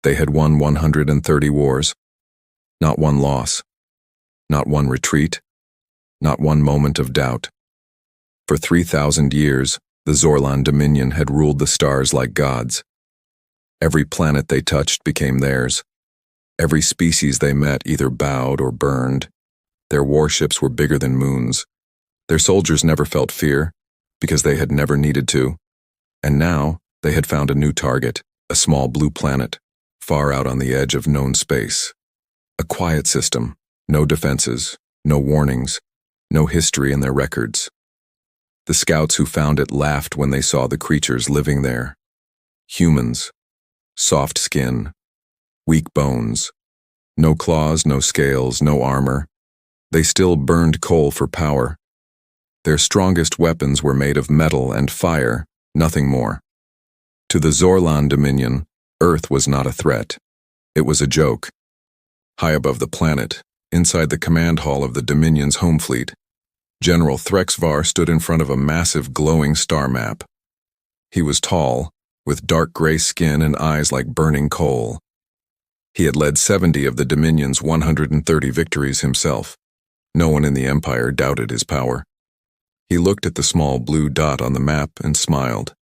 They had won 130 wars. Not one loss. Not one retreat. Not one moment of doubt. For 3,000 years, the Zorlan Dominion had ruled the stars like gods. Every planet they touched became theirs. Every species they met either bowed or burned. Their warships were bigger than moons. Their soldiers never felt fear, because they had never needed to. And now, they had found a new target, a small blue planet, far out on the edge of known space. A quiet system, no defenses, no warnings, no history in their records. The scouts who found it laughed when they saw the creatures living there. Humans. Soft skin. Weak bones. No claws, no scales, no armor. They still burned coal for power. Their strongest weapons were made of metal and fire, nothing more. To the Zorlan Dominion, Earth was not a threat. It was a joke. High above the planet, inside the command hall of the Dominion's home fleet, General Threxvar stood in front of a massive glowing star map. He was tall, with dark gray skin and eyes like burning coal. He had led 70 of the Dominion's 130 victories himself. No one in the Empire doubted his power. He looked at the small blue dot on the map and smiled.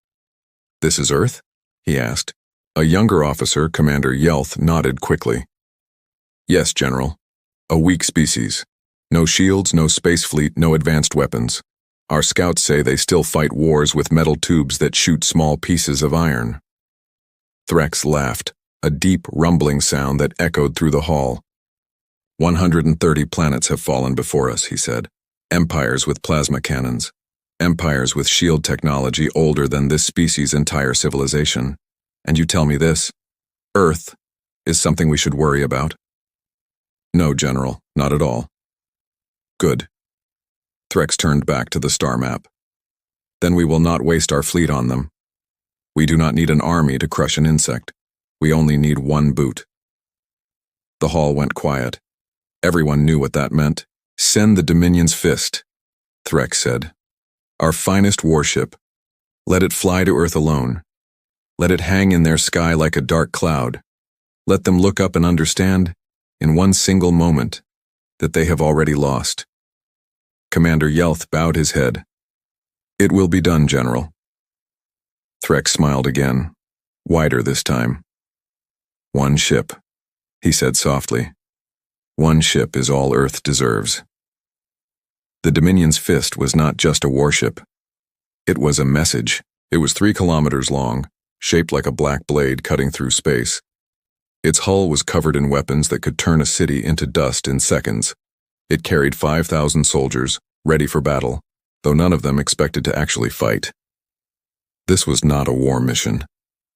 "This is Earth?" he asked. A younger officer, Commander Yelth, nodded quickly. "Yes, General. A weak species. No shields, no space fleet, no advanced weapons. Our scouts say they still fight wars with metal tubes that shoot small pieces of iron." Threx laughed, a deep, rumbling sound that echoed through the hall. 130 planets have fallen before us, he said. Empires with plasma cannons. Empires with shield technology older than this species' entire civilization. And you tell me this? Earth is something we should worry about? No, General, not at all. Good. Threx turned back to the star map. Then we will not waste our fleet on them. We do not need an army to crush an insect. We only need one boot. The hall went quiet. Everyone knew what that meant. Send the Dominion's fist, Threx said. Our finest warship. Let it fly to Earth alone. Let it hang in their sky like a dark cloud. Let them look up and understand, in one single moment, that they have already lost. Commander Yelth bowed his head. It will be done, General. Threx smiled again, wider this time. One ship, he said softly. One ship is all Earth deserves. The Dominion's fist was not just a warship. It was a message. It was 3 kilometers long, shaped like a black blade cutting through space. Its hull was covered in weapons that could turn a city into dust in seconds. It carried 5,000 soldiers, ready for battle, though none of them expected to actually fight. This was not a war mission.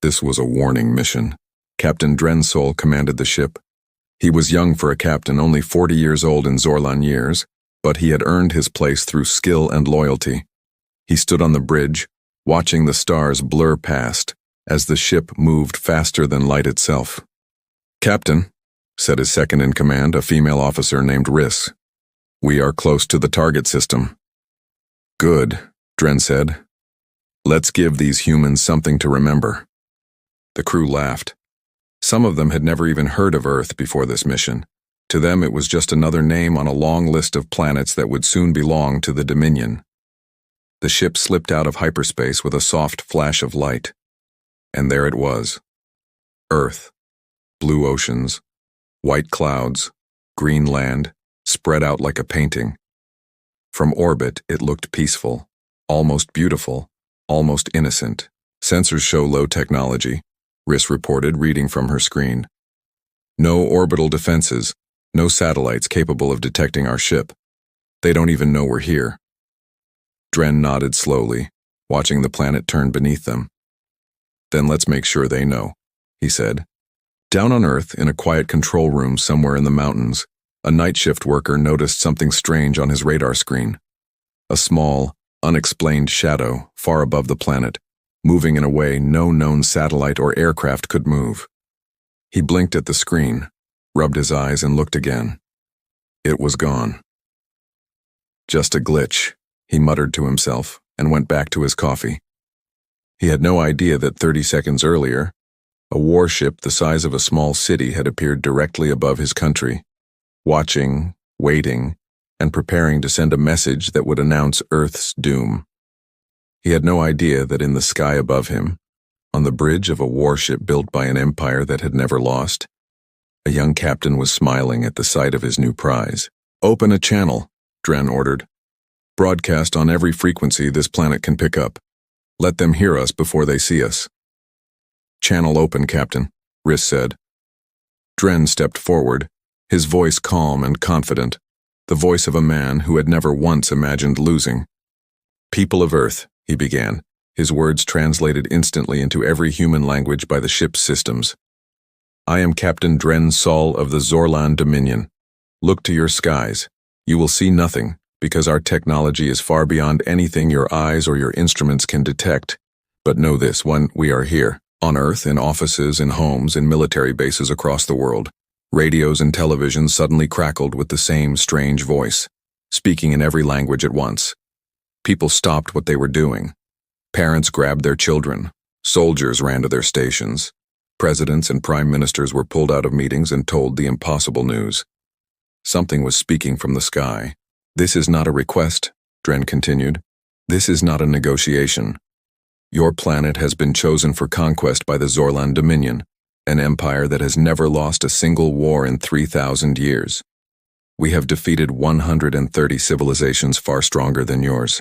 This was a warning mission. Captain Drensol commanded the ship. He was young for a captain, only 40 years old in Zorlan years, but he had earned his place through skill and loyalty. He stood on the bridge, watching the stars blur past as the ship moved faster than light itself. Captain, said his second-in-command, a female officer named Riss, we are close to the target system. Good, Dren said. Let's give these humans something to remember. The crew laughed. Some of them had never even heard of Earth before this mission. To them it was just another name on a long list of planets that would soon belong to the Dominion. The ship slipped out of hyperspace with a soft flash of light. And there it was. Earth. Blue oceans. White clouds. Green land. Spread out like a painting. From orbit it looked peaceful. Almost beautiful. Almost innocent. Sensors show low technology, Riss reported, reading from her screen. No orbital defenses. No satellites capable of detecting our ship. They don't even know we're here. Dren nodded slowly, watching the planet turn beneath them. Then let's make sure they know, he said. Down on Earth, in a quiet control room somewhere in the mountains, a night shift worker noticed something strange on his radar screen. A small, unexplained shadow far above the planet, moving in a way no known satellite or aircraft could move. He blinked at the screen, rubbed his eyes and looked again. It was gone. Just a glitch, he muttered to himself and went back to his coffee. He had no idea that 30 seconds earlier, A warship the size of a small city had appeared directly above his country, watching, waiting, and preparing to send a message that would announce Earth's doom. He had no idea that in the sky above him, on the bridge of a warship built by an empire that had never lost, a young captain was smiling at the sight of his new prize. "Open a channel," Dren ordered. "Broadcast on every frequency this planet can pick up. Let them hear us before they see us." "Channel open, Captain," Riss said. Dren stepped forward, his voice calm and confident, the voice of a man who had never once imagined losing. "People of Earth," he began, his words translated instantly into every human language by the ship's systems. "I am Captain Dren Sol of the Zorlan Dominion. Look to your skies. You will see nothing, because our technology is far beyond anything your eyes or your instruments can detect. But know this, we are here, on Earth, in offices, in homes, in military bases across the world. Radios and televisions suddenly crackled with the same strange voice, speaking in every language at once. People stopped what they were doing. Parents grabbed their children. Soldiers ran to their stations. Presidents and prime ministers were pulled out of meetings and told the impossible news. Something was speaking from the sky. "This is not a request," Dren continued. "This is not a negotiation. Your planet has been chosen for conquest by the Zorlan Dominion, an empire that has never lost a single war in 3,000 years. We have defeated 130 civilizations far stronger than yours.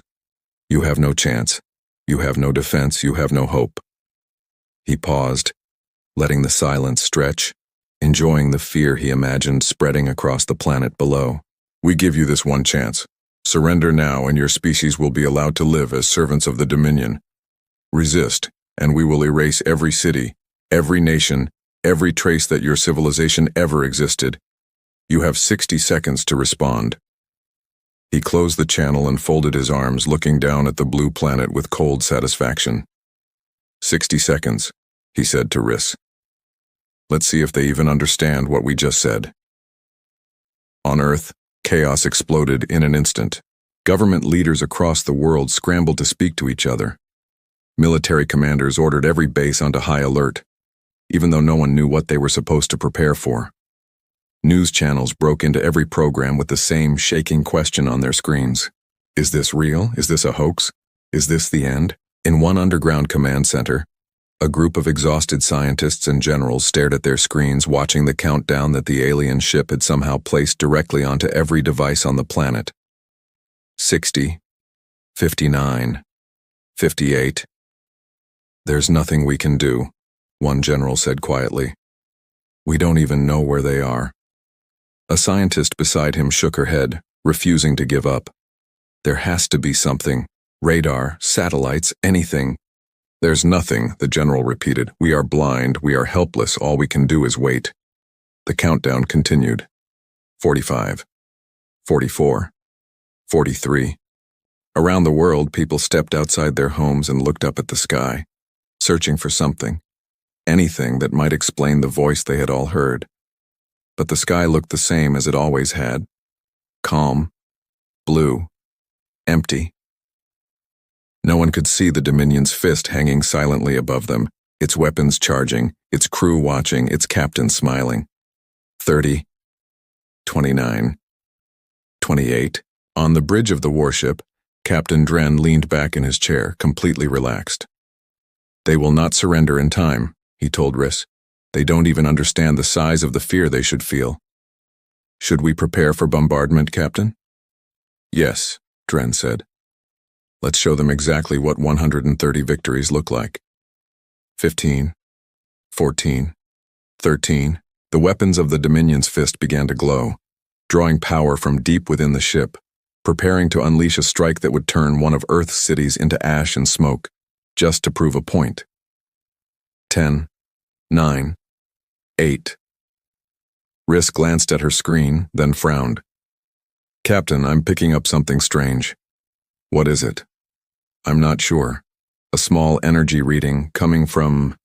You have no chance. You have no defense. You have no hope." He paused, letting the silence stretch, enjoying the fear he imagined spreading across the planet below. "We give you this one chance. Surrender now and your species will be allowed to live as servants of the Dominion. Resist, and we will erase every city, every nation, every trace that your civilization ever existed. You have 60 seconds to respond." He closed the channel and folded his arms, looking down at the blue planet with cold satisfaction. 60 seconds, he said to Riss. "Let's see if they even understand what we just said." On Earth, chaos exploded in an instant. Government leaders across the world scrambled to speak to each other. Military commanders ordered every base onto high alert, even though no one knew what they were supposed to prepare for. News channels broke into every program with the same shaking question on their screens. Is this real? Is this a hoax? Is this the end? In one underground command center, a group of exhausted scientists and generals stared at their screens, watching the countdown that the alien ship had somehow placed directly onto every device on the planet. 60, 59, 58. "There's nothing we can do," one general said quietly. "We don't even know where they are." A scientist beside him shook her head, refusing to give up. "There has to be something. Radar, satellites, anything." "There's nothing," the general repeated. "We are blind, we are helpless, all we can do is wait." The countdown continued. 45, 44, 43. Around the world, people stepped outside their homes and looked up at the sky, searching for something, anything that might explain the voice they had all heard. But the sky looked the same as it always had. Calm, blue, empty. No one could see the Dominion's fist hanging silently above them, its weapons charging, its crew watching, its captain smiling. 30, 29, 28. On the bridge of the warship, Captain Dren leaned back in his chair, completely relaxed. "They will not surrender in time," he told Riss. "They don't even understand the size of the fear they should feel." "Should we prepare for bombardment, Captain?" "Yes," Dren said. "Let's show them exactly what 130 victories look like." 15, 14, 13. The weapons of the Dominion's fist began to glow, drawing power from deep within the ship, preparing to unleash a strike that would turn one of Earth's cities into ash and smoke, just to prove a point. 10, 9, 8. Riss glanced at her screen, then frowned. "Captain, I'm picking up something strange." "What is it?" "I'm not sure. A small energy reading coming from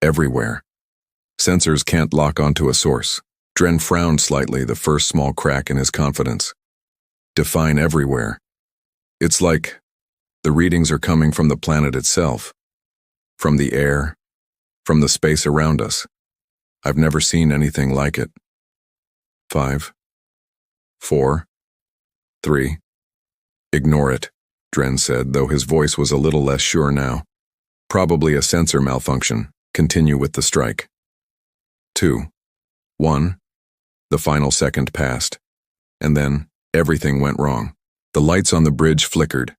everywhere. Sensors can't lock onto a source." Dren frowned slightly, the first small crack in his confidence. "Define everywhere." "It's like the readings are coming from the planet itself. From the air, from the space around us. I've never seen anything like it. 5, 4, 3. Ignore it, Dren said, though his voice was a little less sure now. Probably a sensor malfunction. Continue with the strike. 2, 1. The final second passed. And then, everything went wrong. The lights on the bridge flickered.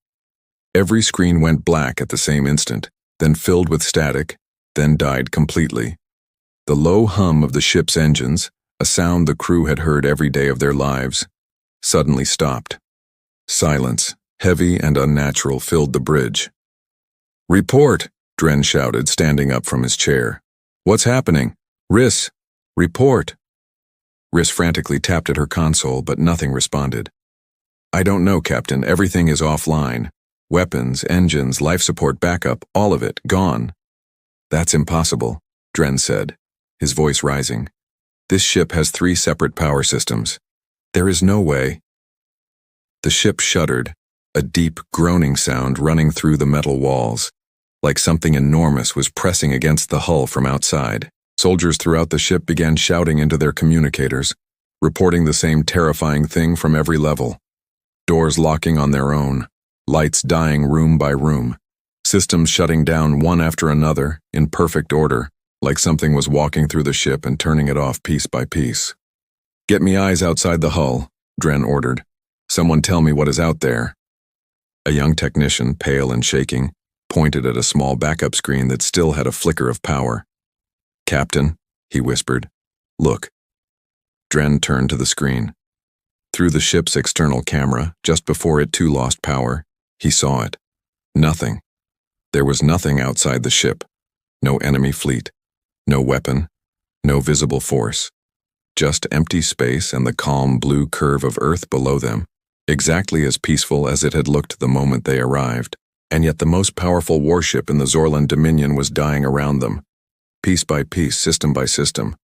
Every screen went black at the same instant, then filled with static, then died completely. The low hum of the ship's engines, a sound the crew had heard every day of their lives, suddenly stopped. Silence, heavy and unnatural, filled the bridge. "Report!" Dren shouted, standing up from his chair. "What's happening? Riss! Report!" Riss frantically tapped at her console, but nothing responded. "I don't know, Captain. Everything is offline. Weapons, engines, life support backup, all of it, gone." "That's impossible," Dren said, his voice rising. "This ship has 3 separate power systems. There is no way." The ship shuddered, a deep, groaning sound running through the metal walls, like something enormous was pressing against the hull from outside. Soldiers throughout the ship began shouting into their communicators, reporting the same terrifying thing from every level. Doors locking on their own, lights dying room by room, systems shutting down one after another, in perfect order, like something was walking through the ship and turning it off piece by piece. "Get me eyes outside the hull," Dren ordered. "Someone tell me what is out there." A young technician, pale and shaking, pointed at a small backup screen that still had a flicker of power. "Captain," he whispered, "look." Dren turned to the screen. Through the ship's external camera, just before it too lost power, he saw it. Nothing. There was nothing outside the ship. No enemy fleet. No weapon. No visible force. Just empty space and the calm blue curve of Earth below them, exactly as peaceful as it had looked the moment they arrived. And yet the most powerful warship in the Zorlan Dominion was dying around them, piece by piece, system by system,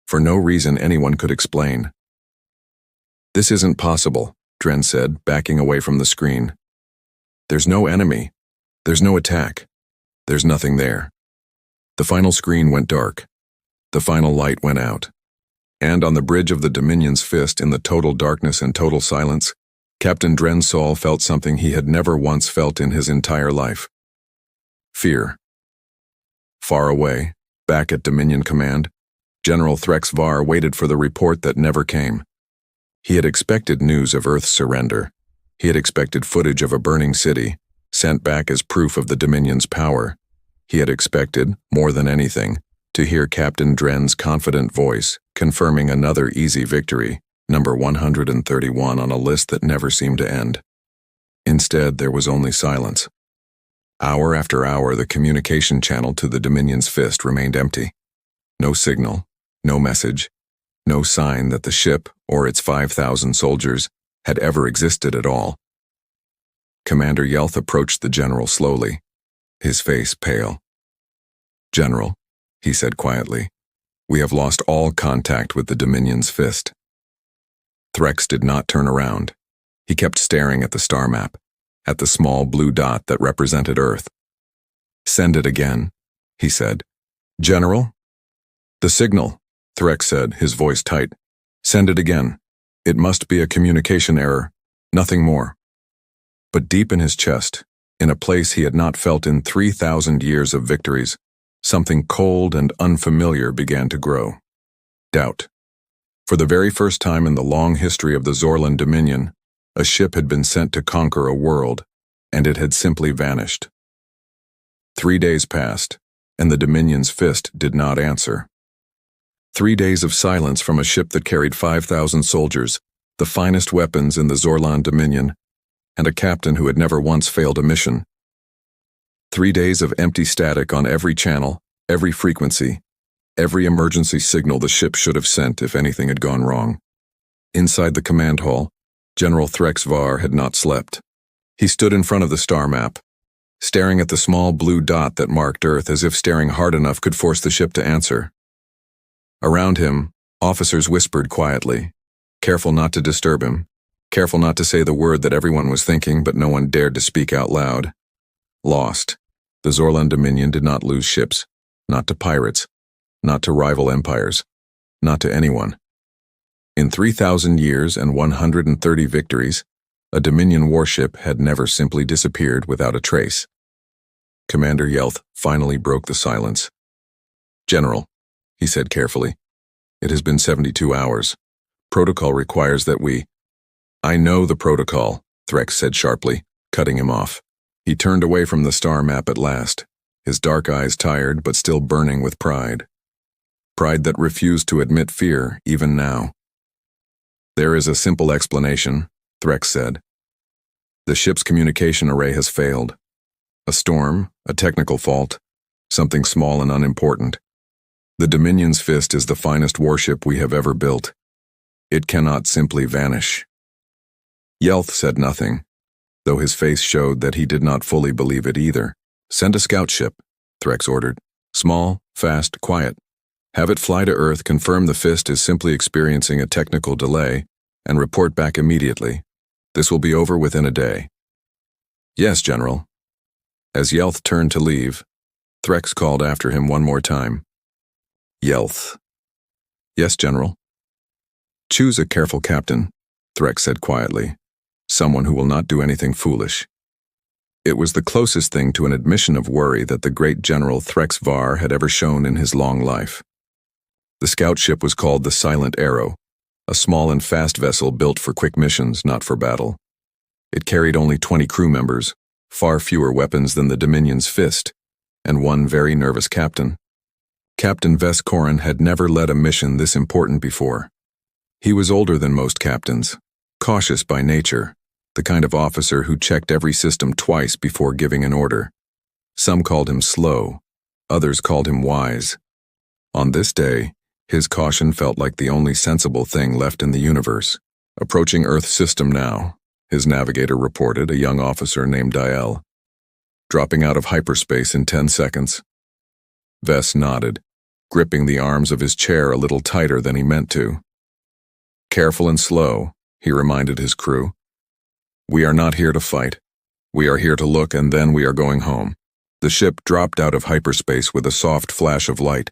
for no reason anyone could explain. "This isn't possible," Dren said, backing away from the screen. "There's no enemy. There's no attack. There's nothing there." The final screen went dark. The final light went out. And on the bridge of the Dominion's fist, in the total darkness and total silence, Captain Dren Sol felt something he had never once felt in his entire life. Fear. Far away, back at Dominion Command, General Threx Var waited for the report that never came. He had expected news of Earth's surrender. He had expected footage of a burning city, sent back as proof of the Dominion's power. He had expected, more than anything, to hear Captain Dren's confident voice, confirming another easy victory, number 131 on a list that never seemed to end. Instead, there was only silence. Hour after hour, the communication channel to the Dominion's fist remained empty. No signal, no message, no sign that the ship, or its 5,000 soldiers, had ever existed at all. Commander Yelth approached the general slowly, his face pale. "General," he said quietly, "we have lost all contact with the Dominion's fist." Threx did not turn around. He kept staring at the star map, at the small blue dot that represented Earth. "Send it again," he said. "General?" "The signal," Threx said, his voice tight. "Send it again. It must be a communication error, nothing more." But deep in his chest, in a place he had not felt in 3,000 years of victories, something cold and unfamiliar began to grow. Doubt. For the very first time in the long history of the Zorlan Dominion, a ship had been sent to conquer a world, and it had simply vanished. 3 days passed, and the Dominion's fist did not answer. 3 days of silence from a ship that carried 5,000 soldiers, the finest weapons in the Zorlan Dominion, and a captain who had never once failed a mission. 3 days of empty static on every channel, every frequency, every emergency signal the ship should have sent if anything had gone wrong. Inside the command hall, General Threx Var had not slept. He stood in front of the star map, staring at the small blue dot that marked Earth as if staring hard enough could force the ship to answer. Around him, officers whispered quietly, careful not to disturb him, careful not to say the word that everyone was thinking but no one dared to speak out loud. Lost. The Zorlan Dominion did not lose ships. not to pirates, not to rival empires, not to anyone. In 3,000 years and 130 victories, a Dominion warship had never simply disappeared without a trace. Commander Yelth finally broke the silence. "General," he said carefully, "it has been 72 hours. Protocol requires that we—" "I know the protocol," Threx said sharply, cutting him off. He turned away from the star map at last, his dark eyes tired but still burning with pride. Pride that refused to admit fear, even now. "There is a simple explanation," Threx said. "The ship's communication array has failed. A storm, a technical fault, something small and unimportant. The Dominion's Fist is the finest warship we have ever built. It cannot simply vanish." Yelth said nothing, though his face showed that he did not fully believe it either. "Send a scout ship," Threx ordered. "Small, fast, quiet. Have it fly to Earth, confirm the Fist is simply experiencing a technical delay, and report back immediately. This will be over within a day." "Yes, General." As Yelth turned to leave, Threx called after him one more time. "Yelth." "Yes, General." "Choose a careful captain," Threx said quietly. "Someone who will not do anything foolish." It was the closest thing to an admission of worry that the great General Threx Var had ever shown in his long life. The scout ship was called the Silent Arrow, a small and fast vessel built for quick missions, not for battle. It carried only 20 crew members, far fewer weapons than the Dominion's Fist, and one very nervous captain. Captain Ves Corin had never led a mission this important before. He was older than most captains, cautious by nature, the kind of officer who checked every system twice before giving an order. Some called him slow, others called him wise. On this day, his caution felt like the only sensible thing left in the universe. "Approaching Earth system now," his navigator reported, a young officer named Diel. "Dropping out of hyperspace in 10 seconds. Ves nodded, gripping the arms of his chair a little tighter than he meant to. "Careful and slow," he reminded his crew. "We are not here to fight. We are here to look, and then we are going home." The ship dropped out of hyperspace with a soft flash of light,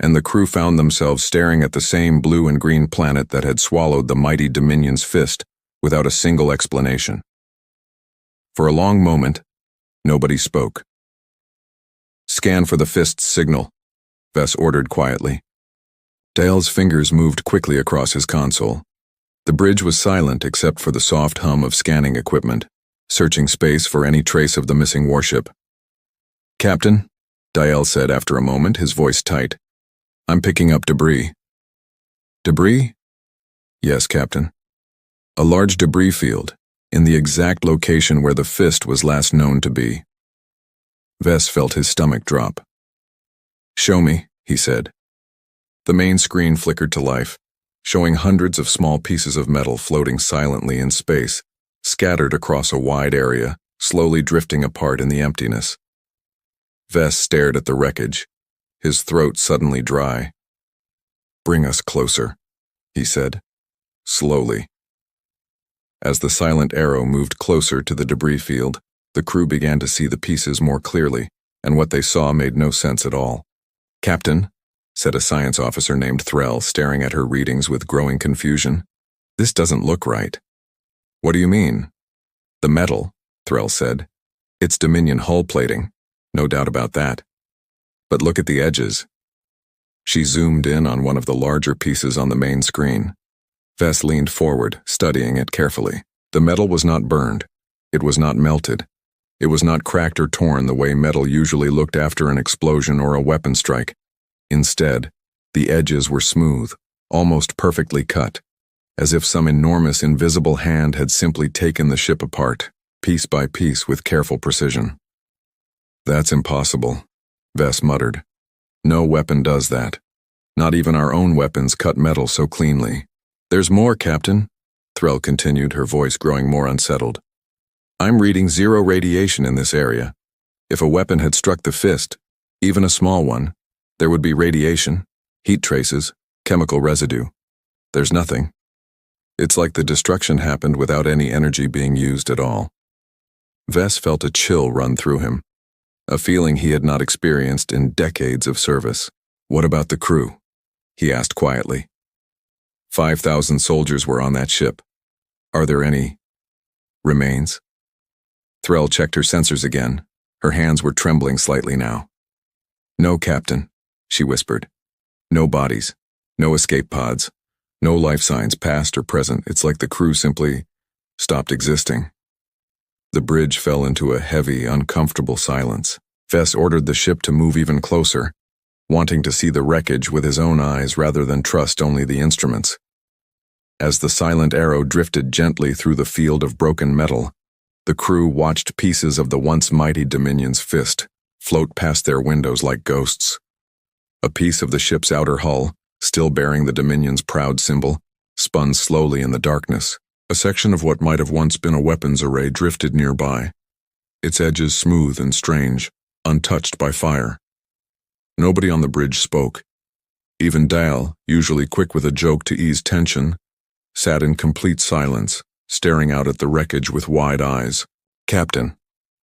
and the crew found themselves staring at the same blue and green planet that had swallowed the mighty Dominion's Fist without a single explanation. For a long moment, nobody spoke. "Scan for the Fist's signal," Ves ordered quietly. Dale's fingers moved quickly across his console. The bridge was silent except for the soft hum of scanning equipment, searching space for any trace of the missing warship. "Captain," Diel said after a moment, his voice tight, "I'm picking up debris." "Debris?" "Yes, Captain. A large debris field, in the exact location where the Fist was last known to be." Ves felt his stomach drop. "Show me," he said. The main screen flickered to life, showing hundreds of small pieces of metal floating silently in space, scattered across a wide area, slowly drifting apart in the emptiness. Ves stared at the wreckage, his throat suddenly dry. "Bring us closer," he said, slowly. As the Silent Arrow moved closer to the debris field, the crew began to see the pieces more clearly, and what they saw made no sense at all. "Captain," said a science officer named Threll, staring at her readings with growing confusion, "this doesn't look right." "What do you mean?" "The metal," Threll said. "It's Dominion hull plating, no doubt about that. But look at the edges." She zoomed in on one of the larger pieces on the main screen. Ves leaned forward, studying it carefully. The metal was not burned. It was not melted. It was not cracked or torn the way metal usually looked after an explosion or a weapon strike. Instead, the edges were smooth, almost perfectly cut, as if some enormous invisible hand had simply taken the ship apart, piece by piece with careful precision. "That's impossible," Ves muttered. "No weapon does that. Not even our own weapons cut metal so cleanly." "There's more, Captain," Threll continued, her voice growing more unsettled. "I'm reading 0 radiation in this area. If a weapon had struck the Fist, even a small one, there would be radiation, heat traces, chemical residue. There's nothing. It's like the destruction happened without any energy being used at all." Ves felt a chill run through him. a feeling he had not experienced in decades of service. "What about the crew?" he asked quietly. 5,000 soldiers were on that ship. Are there any remains? Threll checked her sensors again. Her hands were trembling slightly now. "No, Captain," she whispered. "No bodies. No escape pods. No life signs, past or present. It's like the crew simply stopped existing." The bridge fell into a heavy, uncomfortable silence. Vess ordered the ship to move even closer, wanting to see the wreckage with his own eyes rather than trust only the instruments. As the silent arrow drifted gently through the field of broken metal, the crew watched pieces of the once mighty Dominion's fist float past their windows like ghosts. A piece of the ship's outer hull, still bearing the Dominion's proud symbol, spun slowly in the darkness. A section of what might have once been a weapons array drifted nearby, its edges smooth and strange, untouched by fire. Nobody on the bridge spoke. Even Dale, usually quick with a joke to ease tension, sat in complete silence, staring out at the wreckage with wide eyes. "Captain,"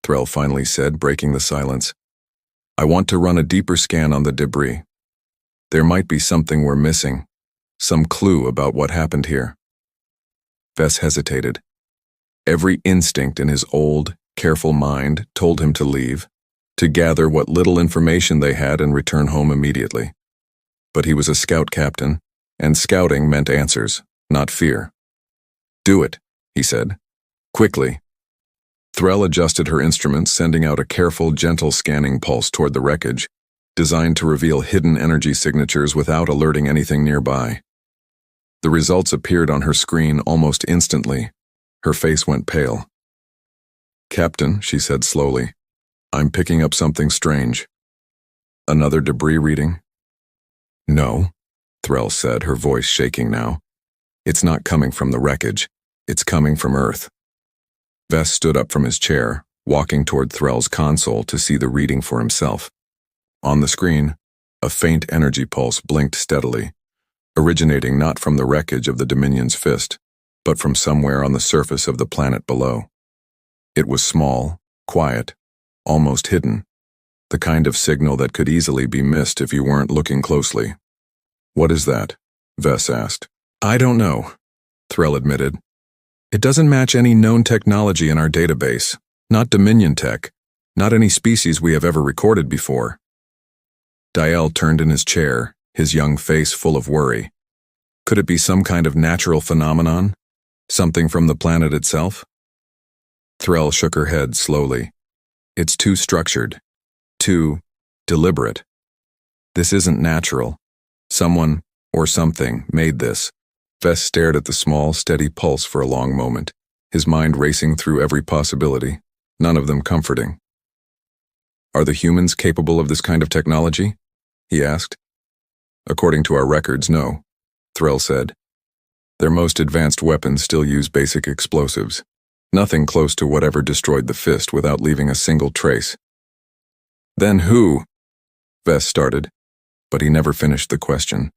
Threll finally said, breaking the silence, "I want to run a deeper scan on the debris. There might be something we're missing, some clue about what happened here." Vess hesitated. Every instinct in his old, careful mind told him to leave, to gather what little information they had and return home immediately. But he was a scout captain, and scouting meant answers, not fear. "Do it," he said. "Quickly." Threll adjusted her instruments, sending out a careful, gentle scanning pulse toward the wreckage, designed to reveal hidden energy signatures without alerting anything nearby. The results appeared on her screen almost instantly. Her face went pale. "Captain," she said slowly, "I'm picking up something strange." "Another debris reading?" "No," Threll said, her voice shaking now. "It's not coming from the wreckage. It's coming from Earth." Vess stood up from his chair, walking toward Threll's console to see the reading for himself. On the screen, a faint energy pulse blinked steadily, originating not from the wreckage of the Dominion's fist, but from somewhere on the surface of the planet below. It was small, quiet, almost hidden, the kind of signal that could easily be missed if you weren't looking closely. "What is that?" Vess asked. "I don't know," Threll admitted. "It doesn't match any known technology in our database, not Dominion tech, not any species we have ever recorded before." Diel turned in his chair, his young face full of worry. Could it be some kind of natural phenomenon? Something from the planet itself? Threll shook her head slowly. "It's too structured, too deliberate. This isn't natural. Someone, or something, made this." Vess stared at the small, steady pulse for a long moment, his mind racing through every possibility, none of them comforting. "Are the humans capable of this kind of technology?" he asked. "According to our records, no," Threll said. "Their most advanced weapons still use basic explosives. Nothing close to whatever destroyed the fist without leaving a single trace." "Then who?" Vess started, but he never finished the question.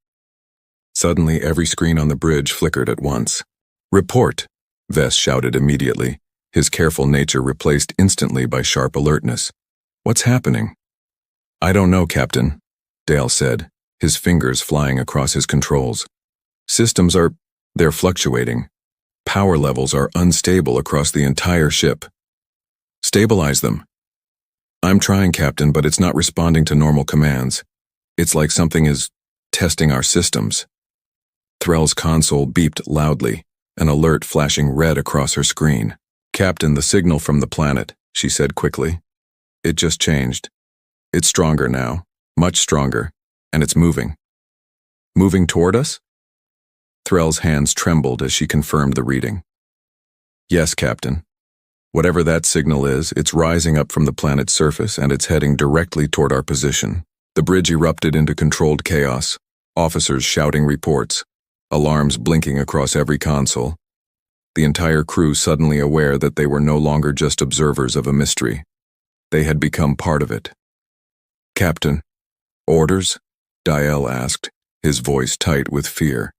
Suddenly, every screen on the bridge flickered at once. "Report," Vess shouted immediately, his careful nature replaced instantly by sharp alertness. "What's happening?" "I don't know, Captain," Dale said, his fingers flying across his controls. They're fluctuating. Power levels are unstable across the entire ship." "Stabilize them." "I'm trying, Captain, but it's not responding to normal commands. It's like something is testing our systems." Threll's console beeped loudly, an alert flashing red across her screen. "Captain, the signal from the planet," she said quickly. "It just changed. It's stronger now, much stronger, and it's moving." "Moving toward us?" Threll's hands trembled as she confirmed the reading. "Yes, Captain. Whatever that signal is, it's rising up from the planet's surface and it's heading directly toward our position." The bridge erupted into controlled chaos, officers shouting reports, alarms blinking across every console. The entire crew suddenly aware that they were no longer just observers of a mystery. They had become part of it. "Captain, orders?" Diel asked, his voice tight with fear.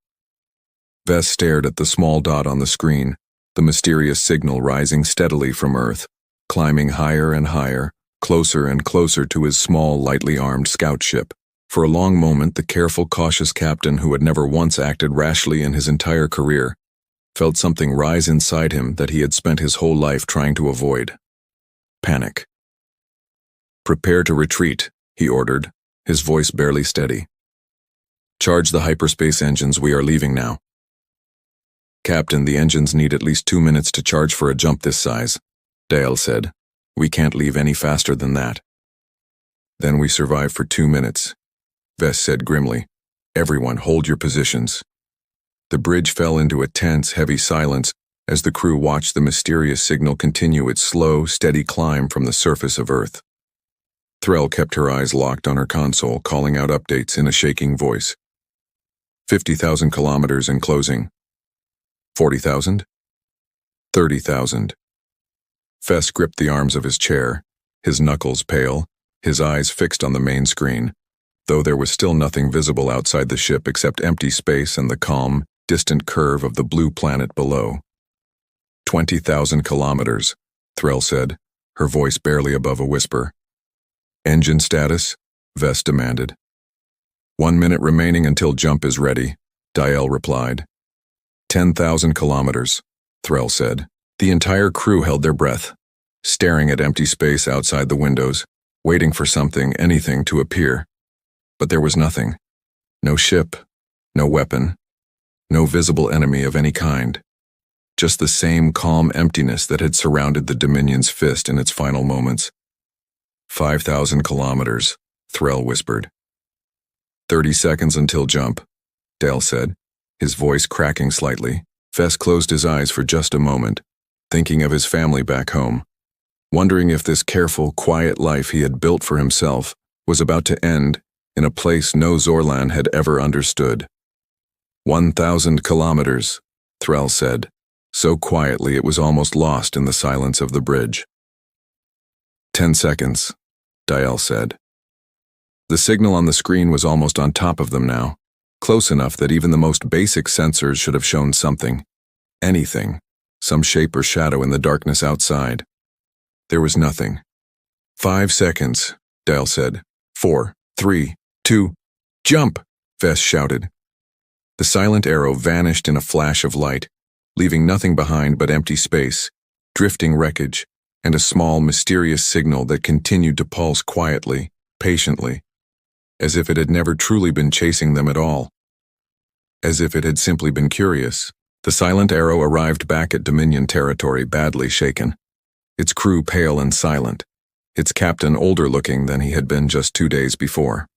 Vess stared at the small dot on the screen, the mysterious signal rising steadily from Earth, climbing higher and higher, closer and closer to his small, lightly armed scout ship. For a long moment, the careful, cautious captain, who had never once acted rashly in his entire career, felt something rise inside him that he had spent his whole life trying to avoid. Panic. "Prepare to retreat," he ordered, his voice barely steady. "Charge the hyperspace engines, we are leaving now." "Captain, the engines need at least 2 minutes to charge for a jump this size," Dale said. "We can't leave any faster than that." "Then we survive for 2 minutes," Vess said grimly. "Everyone, hold your positions." The bridge fell into a tense, heavy silence as the crew watched the mysterious signal continue its slow, steady climb from the surface of Earth. Threll kept her eyes locked on her console, calling out updates in a shaking voice. 50,000 kilometers and closing. 40,000? 30,000. Fess gripped the arms of his chair, his knuckles pale, his eyes fixed on the main screen, though there was still nothing visible outside the ship except empty space and the calm, distant curve of the blue planet below. 20,000 kilometers, Threll said, her voice barely above a whisper. "Engine status?" Vess demanded. 1 minute remaining until jump is ready, Diel replied. 10,000 kilometers, Threll said. The entire crew held their breath, staring at empty space outside the windows, waiting for something, anything, to appear. But there was nothing. No ship, no weapon, no visible enemy of any kind. Just the same calm emptiness that had surrounded the Dominion's fist in its final moments. 5,000 kilometers, Threll whispered. 30 seconds until jump, Dale said, his voice cracking slightly. Fess closed his eyes for just a moment, thinking of his family back home, wondering if this careful, quiet life he had built for himself was about to end in a place no Zorlan had ever understood. 1,000 kilometers, Threll said, so quietly it was almost lost in the silence of the bridge. 10 seconds, Diel said. The signal on the screen was almost on top of them now, close enough that even the most basic sensors should have shown something. Anything. Some shape or shadow in the darkness outside. There was nothing. 5 seconds, Diel said. 4, 3, 2, jump, Vess shouted. The silent arrow vanished in a flash of light, leaving nothing behind but empty space, drifting wreckage, and a small, mysterious signal that continued to pulse quietly, patiently, as if it had never truly been chasing them at all. As if it had simply been curious. The silent arrow arrived back at Dominion territory badly shaken, its crew pale and silent, its captain older-looking than he had been just 2 days before.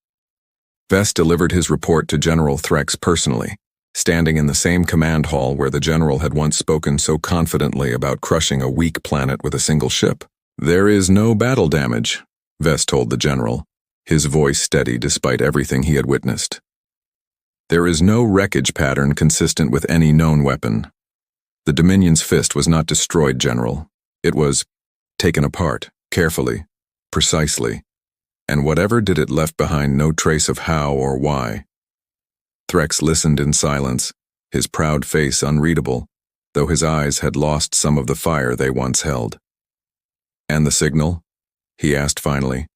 Vess delivered his report to General Threx personally, standing in the same command hall where the general had once spoken so confidently about crushing a weak planet with a single ship. "There is no battle damage," Vess told the general, his voice steady despite everything he had witnessed. "There is no wreckage pattern consistent with any known weapon. The Dominion's fist was not destroyed, General. It was taken apart, carefully, precisely, and whatever did it left behind no trace of how or why." Threx listened in silence, his proud face unreadable, though his eyes had lost some of the fire they once held. "And the signal?" he asked finally.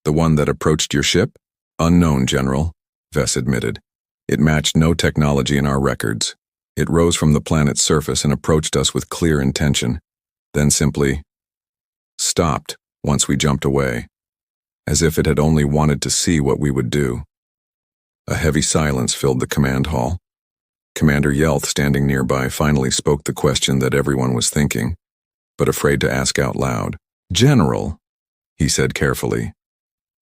"The one that approached your ship? Unknown, General," Vess admitted. "It matched no technology in our records. It rose from the planet's surface and approached us with clear intention, then simply stopped once we jumped away, as if it had only wanted to see what we would do." A heavy silence filled the command hall. Commander Yelth, standing nearby, finally spoke the question that everyone was thinking, but afraid to ask out loud. "General," he said carefully,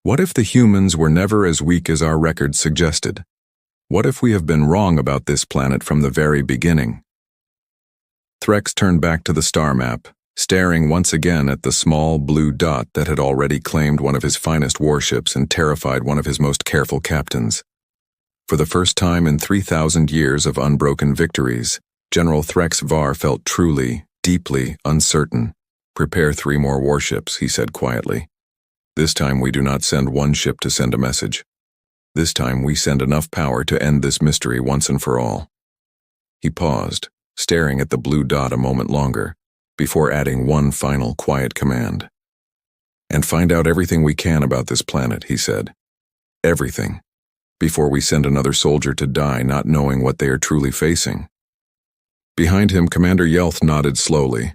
"what if the humans were never as weak as our records suggested? What if we have been wrong about this planet from the very beginning?" Threx turned back to the star map, staring once again at the small blue dot that had already claimed one of his finest warships and terrified one of his most careful captains. For the first time in 3,000 years of unbroken victories, General Threx Var felt truly, deeply uncertain. "Prepare 3 more warships," he said quietly. "This time we do not send one ship to send a message. This time we send enough power to end this mystery once and for all." He paused, staring at the blue dot a moment longer, before adding one final quiet command. And find out everything we can about this planet, he said. Everything. Before we send another soldier to die not knowing what they are truly facing. Behind him, Commander Yelth nodded slowly,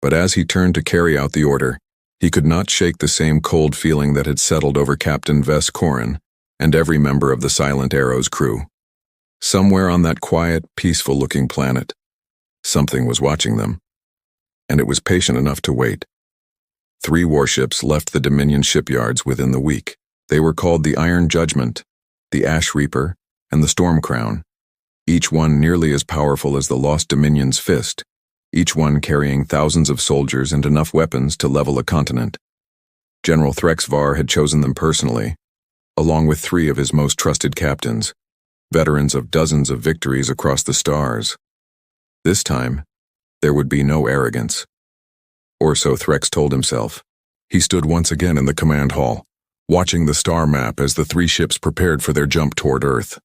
but as he turned to carry out the order, he could not shake the same cold feeling that had settled over Captain Vess Corin and every member of the Silent Arrow's crew. Somewhere on that quiet, peaceful-looking planet, something was watching them, and it was patient enough to wait. 3 warships left the Dominion shipyards within the week. They were called the Iron Judgment, the Ash Reaper, and the Storm Crown, each one nearly as powerful as the Lost Dominion's fist, each one carrying thousands of soldiers and enough weapons to level a continent. General Threx Var had chosen them personally, along with 3 of his most trusted captains, veterans of dozens of victories across the stars. This time, there would be no arrogance. Or so Threx told himself. He stood once again in the command hall, watching the star map as the 3 ships prepared for their jump toward Earth.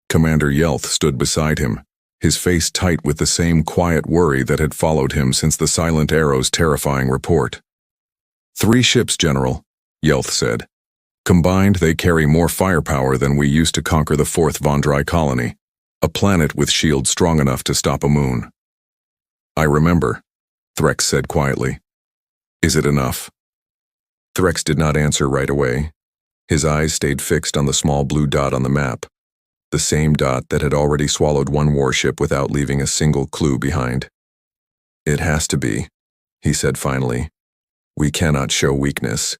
Commander Yelth stood beside him, his face tight with the same quiet worry that had followed him since the Silent Arrow's terrifying report. 3 ships, General, Yelth said. Combined, they carry more firepower than we used to conquer the 4th Vondrai colony, a planet with shields strong enough to stop a moon. I remember, Threx said quietly. Is it enough? Threx did not answer right away. His eyes stayed fixed on the small blue dot on the map, the same dot that had already swallowed 1 warship without leaving a single clue behind. It has to be, he said finally. We cannot show weakness.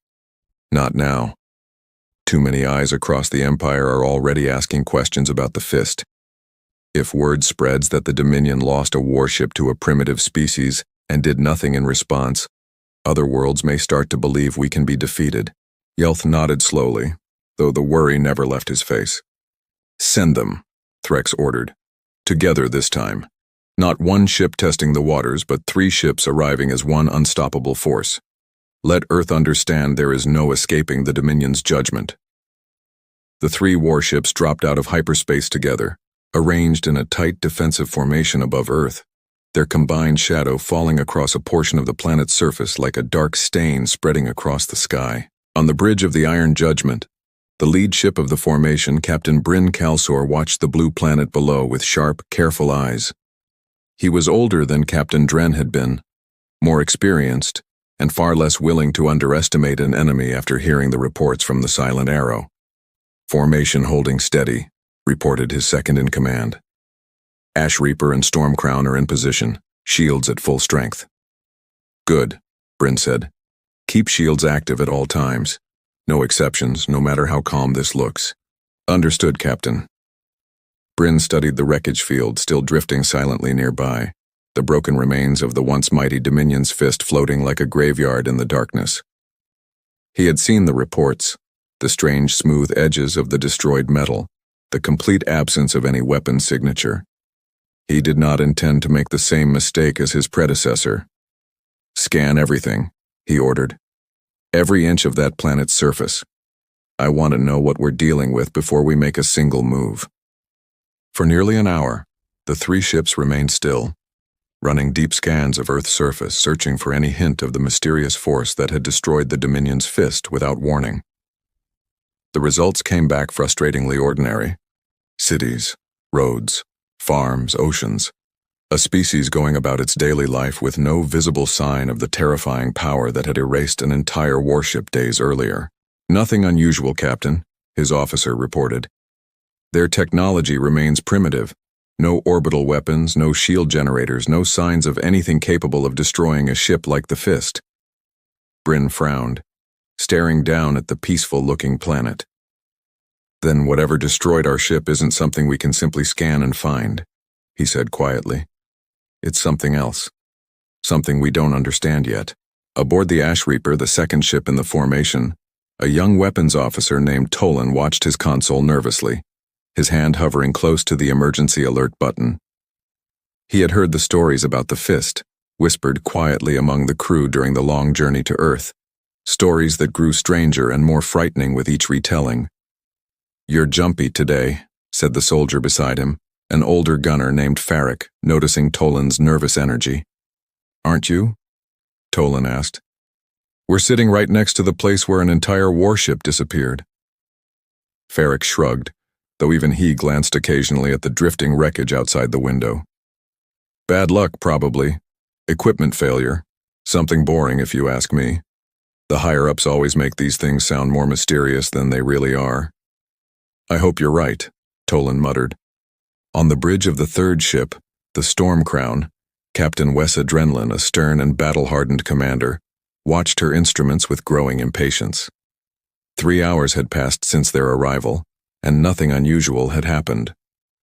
Not now. Too many eyes across the Empire are already asking questions about the Fist. If word spreads that the Dominion lost a warship to a primitive species and did nothing in response, other worlds may start to believe we can be defeated. Yelth nodded slowly, though the worry never left his face. Send them, Threx ordered. Together this time. Not 1 ship testing the waters, but 3 ships arriving as one unstoppable force. Let Earth understand there is no escaping the Dominion's judgment. The 3 warships dropped out of hyperspace together, arranged in a tight defensive formation above Earth, their combined shadow falling across a portion of the planet's surface like a dark stain spreading across the sky. On the bridge of the Iron Judgment, the lead ship of the formation, Captain Bryn Calsor, watched the blue planet below with sharp, careful eyes. He was older than Captain Dren had been, more experienced, and far less willing to underestimate an enemy after hearing the reports from the Silent Arrow. Formation holding steady, reported his second-in-command. Ash Reaper and Stormcrown are in position, shields at full strength. Good, Bryn said. Keep shields active at all times. No exceptions, no matter how calm this looks. Understood, Captain. Bryn studied the wreckage field still drifting silently nearby, the broken remains of the once mighty Dominion's fist floating like a graveyard in the darkness. He had seen the reports, the strange smooth edges of the destroyed metal, the complete absence of any weapon signature. He did not intend to make the same mistake as his predecessor. Scan everything, he ordered. Every inch of that planet's surface. I want to know what we're dealing with before we make a single move. For nearly an hour, the 3 ships remained still, running deep scans of Earth's surface, searching for any hint of the mysterious force that had destroyed the Dominion's fist without warning. The results came back frustratingly ordinary. Cities, roads, farms, oceans. A species going about its daily life with no visible sign of the terrifying power that had erased an entire warship days earlier. Nothing unusual, Captain, his officer reported. Their technology remains primitive. No orbital weapons, no shield generators, no signs of anything capable of destroying a ship like the Fist. Bryn frowned, staring down at the peaceful-looking planet. Then whatever destroyed our ship isn't something we can simply scan and find, he said quietly. It's something else. Something we don't understand yet. Aboard the Ash Reaper, the 2nd ship in the formation, a young weapons officer named Tolan watched his console nervously, his hand hovering close to the emergency alert button. He had heard the stories about the Fist, whispered quietly among the crew during the long journey to Earth, stories that grew stranger and more frightening with each retelling. You're jumpy today, said the soldier beside him, an older gunner named Farrick, noticing Tolan's nervous energy. Aren't you? Tolan asked. We're sitting right next to the place where an entire warship disappeared. Ferric shrugged, though even he glanced occasionally at the drifting wreckage outside the window. Bad luck, probably. Equipment failure. Something boring, if you ask me. The higher-ups always make these things sound more mysterious than they really are. I hope you're right, Tolan muttered. On the bridge of the third ship, the Storm Crown, Captain Wes Adrenalin, a stern and battle-hardened commander, watched her instruments with growing impatience. 3 hours had passed since their arrival, and nothing unusual had happened.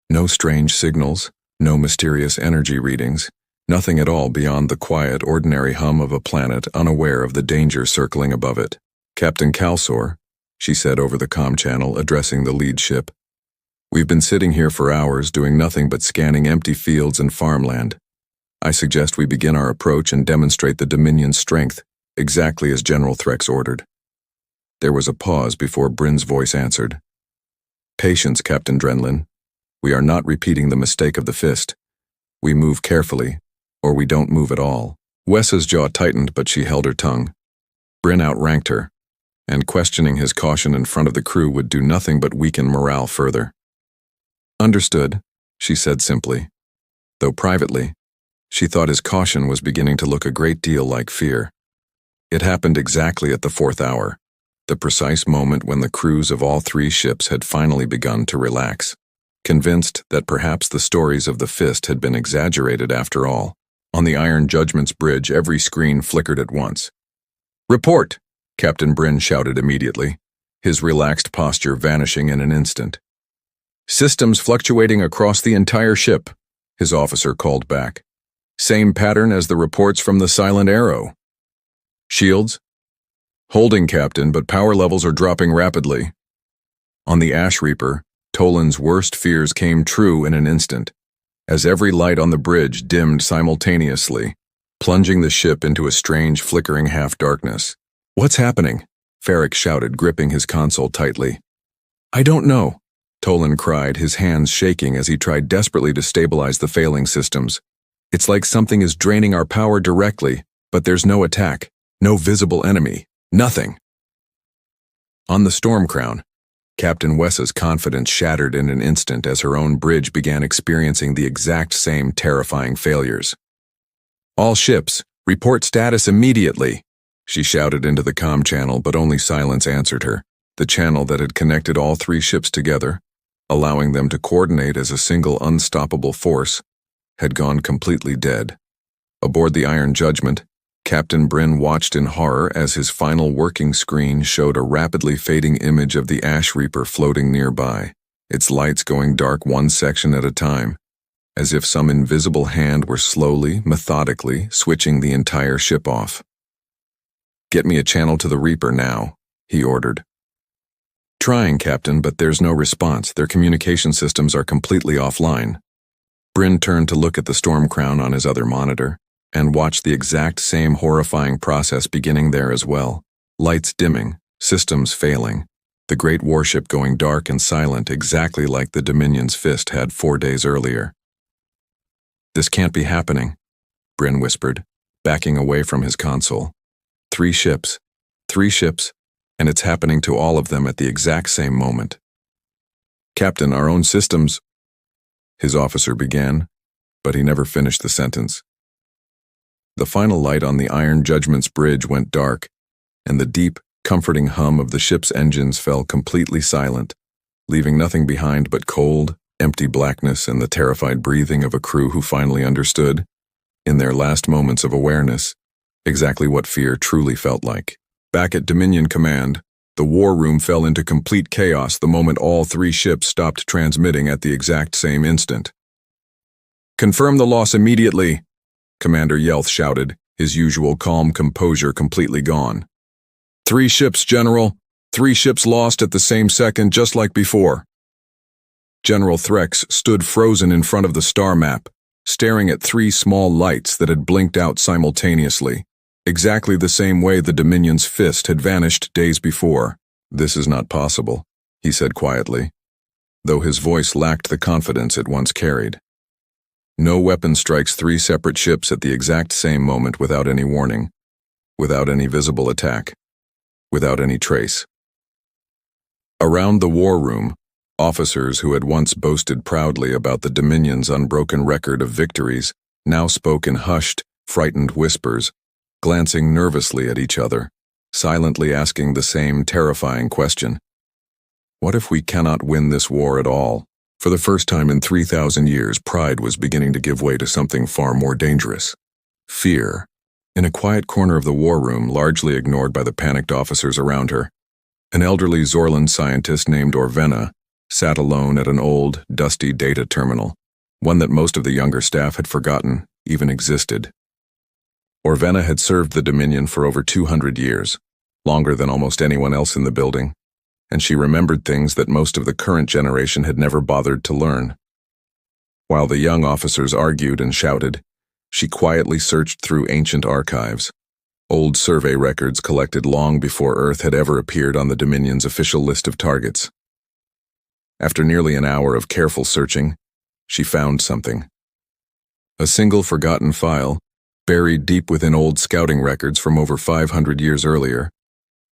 No strange signals, no mysterious energy readings, nothing at all beyond the quiet, ordinary hum of a planet unaware of the danger circling above it. Captain Calsor, she said over the comm channel, addressing the lead ship. We've been sitting here for hours doing nothing but scanning empty fields and farmland. I suggest we begin our approach and demonstrate the Dominion's strength, exactly as General Threx ordered. There was a pause before Bryn's voice answered. Patience, Captain Drenlin. We are not repeating the mistake of the fist. We move carefully, or we don't move at all. Wessa's jaw tightened, but she held her tongue. Bryn outranked her, and questioning his caution in front of the crew would do nothing but weaken morale further. Understood, she said simply, though privately, she thought his caution was beginning to look a great deal like fear. It happened exactly at the 4th hour, the precise moment when the crews of all 3 ships had finally begun to relax, convinced that perhaps the stories of the fist had been exaggerated after all. On the Iron Judgment's bridge, every screen flickered at once. Report! Captain Bryn shouted immediately, his relaxed posture vanishing in an instant. Systems fluctuating across the entire ship, his officer called back. Same pattern as the reports from the Silent Arrow. Shields? Holding, Captain, but power levels are dropping rapidly. On the Ash Reaper, Tolan's worst fears came true in an instant, as every light on the bridge dimmed simultaneously, plunging the ship into a strange flickering half-darkness. What's happening? Ferric shouted, gripping his console tightly. I don't know, Tolan cried, his hands shaking as he tried desperately to stabilize the failing systems. It's like something is draining our power directly, but there's no attack, no visible enemy, nothing. On the Storm Crown, Captain Wessa's confidence shattered in an instant as her own bridge began experiencing the exact same terrifying failures. All ships, report status immediately, she shouted into the comm channel, but only silence answered her. The channel that had connected all 3 ships together, allowing them to coordinate as a single unstoppable force, had gone completely dead. Aboard the Iron Judgment, Captain Bryn watched in horror as his final working screen showed a rapidly fading image of the Ash Reaper floating nearby, its lights going dark one section at a time, as if some invisible hand were slowly, methodically switching the entire ship off. Get me a channel to the Reaper now, he ordered. Trying, Captain, but there's no response. Their communication systems are completely offline. Bryn turned to look at the Storm Crown on his other monitor, and watched the exact same horrifying process beginning there as well. Lights dimming, systems failing, the great warship going dark and silent exactly like the Dominion's fist had 4 days earlier. This can't be happening, Bryn whispered, backing away from his console. 3 ships, and it's happening to all of them at the exact same moment. Captain, our own systems, his officer began, but he never finished the sentence. The final light on the Iron Judgment's bridge went dark, and the deep, comforting hum of the ship's engines fell completely silent, leaving nothing behind but cold, empty blackness and the terrified breathing of a crew who finally understood, in their last moments of awareness, exactly what fear truly felt like. Back at Dominion Command, the war room fell into complete chaos the moment all 3 ships stopped transmitting at the exact same instant. Confirm the loss immediately, Commander Yelth shouted, his usual calm composure completely gone. 3 ships, General. 3 ships lost at the same second, just like before. General Threx stood frozen in front of the star map, staring at 3 small lights that had blinked out simultaneously, exactly the same way the Dominion's fist had vanished days before. This is not possible, he said quietly, though his voice lacked the confidence it once carried. No weapon strikes 3 separate ships at the exact same moment without any warning. without any visible attack, without any trace. Around the war room, officers who had once boasted proudly about the Dominion's unbroken record of victories now spoke in hushed, frightened whispers, glancing nervously at each other, silently asking the same terrifying question. What if we cannot win this war at all? For the first time in 3,000 years, pride was beginning to give way to something far more dangerous. Fear. In a quiet corner of the war room, largely ignored by the panicked officers around her, an elderly Zorlan scientist named Orvena sat alone at an old, dusty data terminal, one that most of the younger staff had forgotten even existed. Orvena had served the Dominion for over 200 years, longer than almost anyone else in the building, and she remembered things that most of the current generation had never bothered to learn. While the young officers argued and shouted, she quietly searched through ancient archives, old survey records collected long before Earth had ever appeared on the Dominion's official list of targets. After nearly an hour of careful searching, she found something. A single forgotten file, buried deep within old scouting records from over 500 years earlier,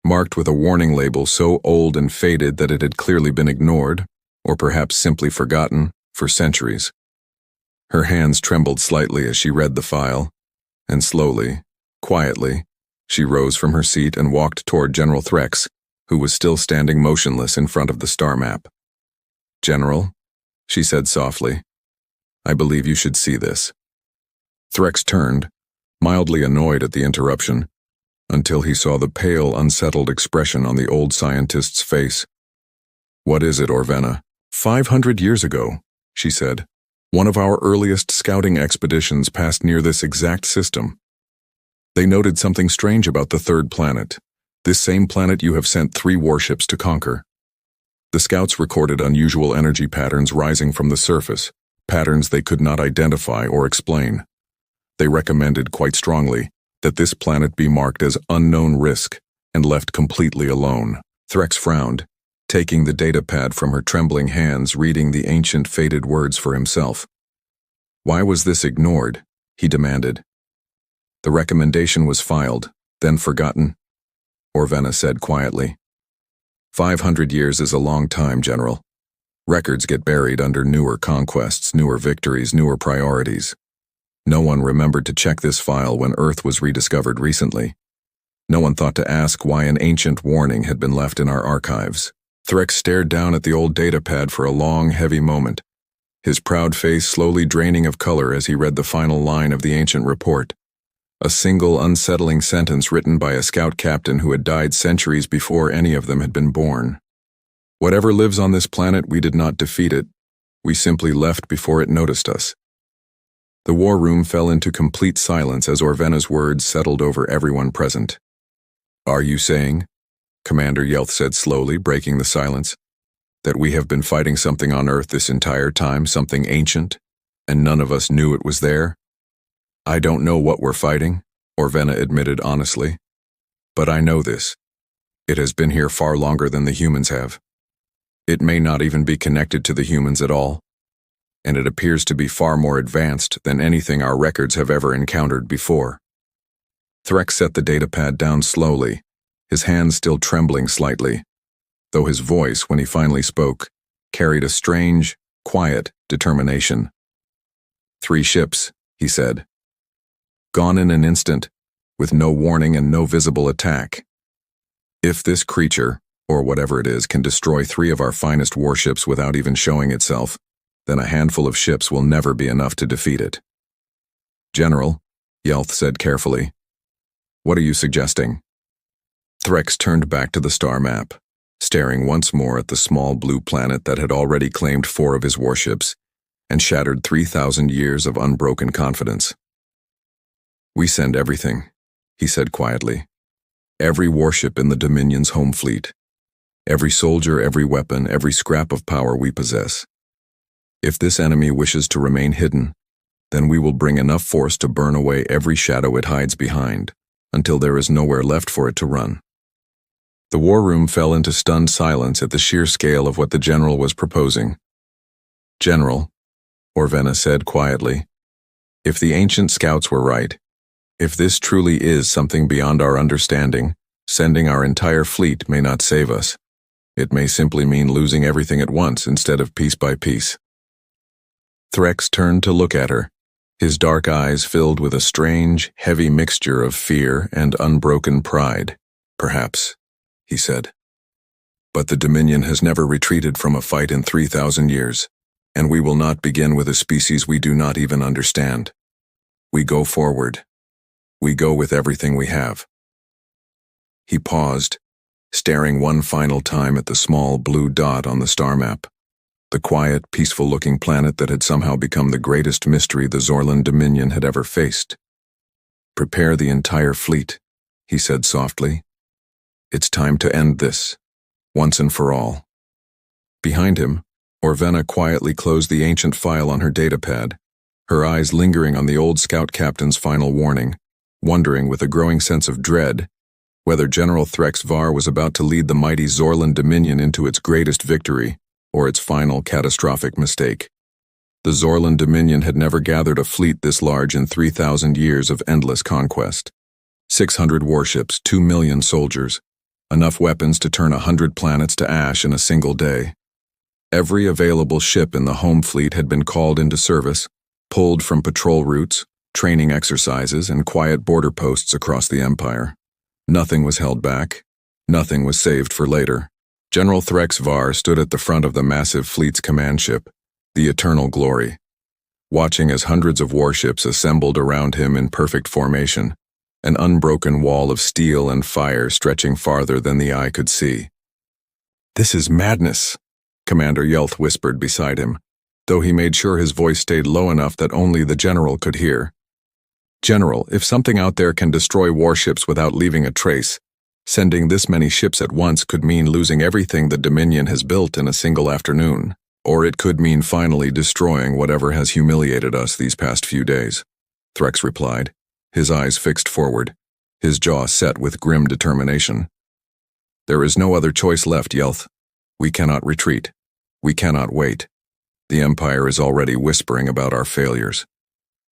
marked with a warning label so old and faded that it had clearly been ignored, or perhaps simply forgotten, for centuries. Her hands trembled slightly as she read the file, and slowly, quietly, she rose from her seat and walked toward General Threx, who was still standing motionless in front of the star map. "General," she said softly, "I believe you should see this." Threx turned, mildly annoyed at the interruption, until he saw the pale, unsettled expression on the old scientist's face. "What is it, Orvena?" 500 years ago, she said, "one of our earliest scouting expeditions passed near this exact system. They noted something strange about the third planet, this same planet you have sent 3 warships to conquer. The scouts recorded unusual energy patterns rising from the surface, patterns they could not identify or explain. They recommended quite strongly that this planet be marked as unknown risk and left completely alone." Threx frowned, taking the datapad from her trembling hands, reading the ancient faded words for himself. "Why was this ignored?" he demanded. "The recommendation was filed, then forgotten," Orvena said quietly. 500 years is a long time, General. Records get buried under newer conquests, newer victories, newer priorities. No one remembered to check this file when Earth was rediscovered recently. No one thought to ask why an ancient warning had been left in our archives. Threx stared down at the old datapad for a long, heavy moment, his proud face slowly draining of color as he read the final line of the ancient report. A single unsettling sentence written by a scout captain who had died centuries before any of them had been born. "Whatever lives on this planet, we did not defeat it. We simply left before it noticed us." The war room fell into complete silence as Orvena's words settled over everyone present. "Are you saying," Commander Yelth said slowly, breaking the silence, "that we have been fighting something on Earth this entire time, something ancient, and none of us knew it was there?" "I don't know what we're fighting," Orvena admitted honestly, "but I know this. It has been here far longer than the humans have. It may not even be connected to the humans at all, and it appears to be far more advanced than anything our records have ever encountered before." Threx set the datapad down slowly, his hands still trembling slightly, though his voice, when he finally spoke, carried a strange, quiet determination. "3 ships," he said. "Gone in an instant, with no warning and no visible attack. If this creature, or whatever it is, can destroy 3 of our finest warships without even showing itself, then a handful of ships will never be enough to defeat it." "General," Yelth said carefully, "what are you suggesting?" Threx turned back to the star map, staring once more at the small blue planet that had already claimed 4 of his warships and shattered 3,000 years of unbroken confidence. "We send everything," he said quietly. "Every warship in the Dominion's home fleet. Every soldier, every weapon, every scrap of power we possess. If this enemy wishes to remain hidden, then we will bring enough force to burn away every shadow it hides behind, until there is nowhere left for it to run." The war room fell into stunned silence at the sheer scale of what the general was proposing. "General," Orvena said quietly, "if the ancient scouts were right, If this truly is something beyond our understanding, sending our entire fleet may not save us. It may simply mean losing everything at once instead of piece by piece. Threx turned to look at her, his dark eyes filled with a strange, heavy mixture of fear and unbroken pride. Perhaps, he said. But the Dominion has never retreated from a fight in 3,000 years, and we will not begin with a species we do not even understand. We go forward. We go with everything we have. He paused, staring one final time at the small blue dot on the star map, the quiet, peaceful-looking planet that had somehow become the greatest mystery the Zorlan Dominion had ever faced. "Prepare the entire fleet," he said softly. "It's time to end this, once and for all." Behind him, Orvena quietly closed the ancient file on her datapad, her eyes lingering on the old scout captain's final warning, wondering with a growing sense of dread whether General Threx Var was about to lead the mighty Zorlan Dominion into its greatest victory or its final catastrophic mistake. The Zorlan Dominion had never gathered a fleet this large in 3,000 years of endless conquest. 600 warships, 2 million soldiers, enough weapons to turn 100 planets to ash in a single day. Every available ship in the home fleet had been called into service, pulled from patrol routes, training exercises, and quiet border posts across the Empire. Nothing was held back. Nothing was saved for later. General Threx Var stood at the front of the massive fleet's command ship, the Eternal Glory, watching as hundreds of warships assembled around him in perfect formation, an unbroken wall of steel and fire stretching farther than the eye could see. "This is madness," Commander Yelth whispered beside him, though he made sure his voice stayed low enough that only the general could hear. "General, if something out there can destroy warships without leaving a trace, sending this many ships at once could mean losing everything the Dominion has built in a single afternoon, or it could mean finally destroying whatever has humiliated us these past few days," Threx replied, his eyes fixed forward, his jaw set with grim determination. "There is no other choice left, Yelth. We cannot retreat. We cannot wait. The Empire is already whispering about our failures.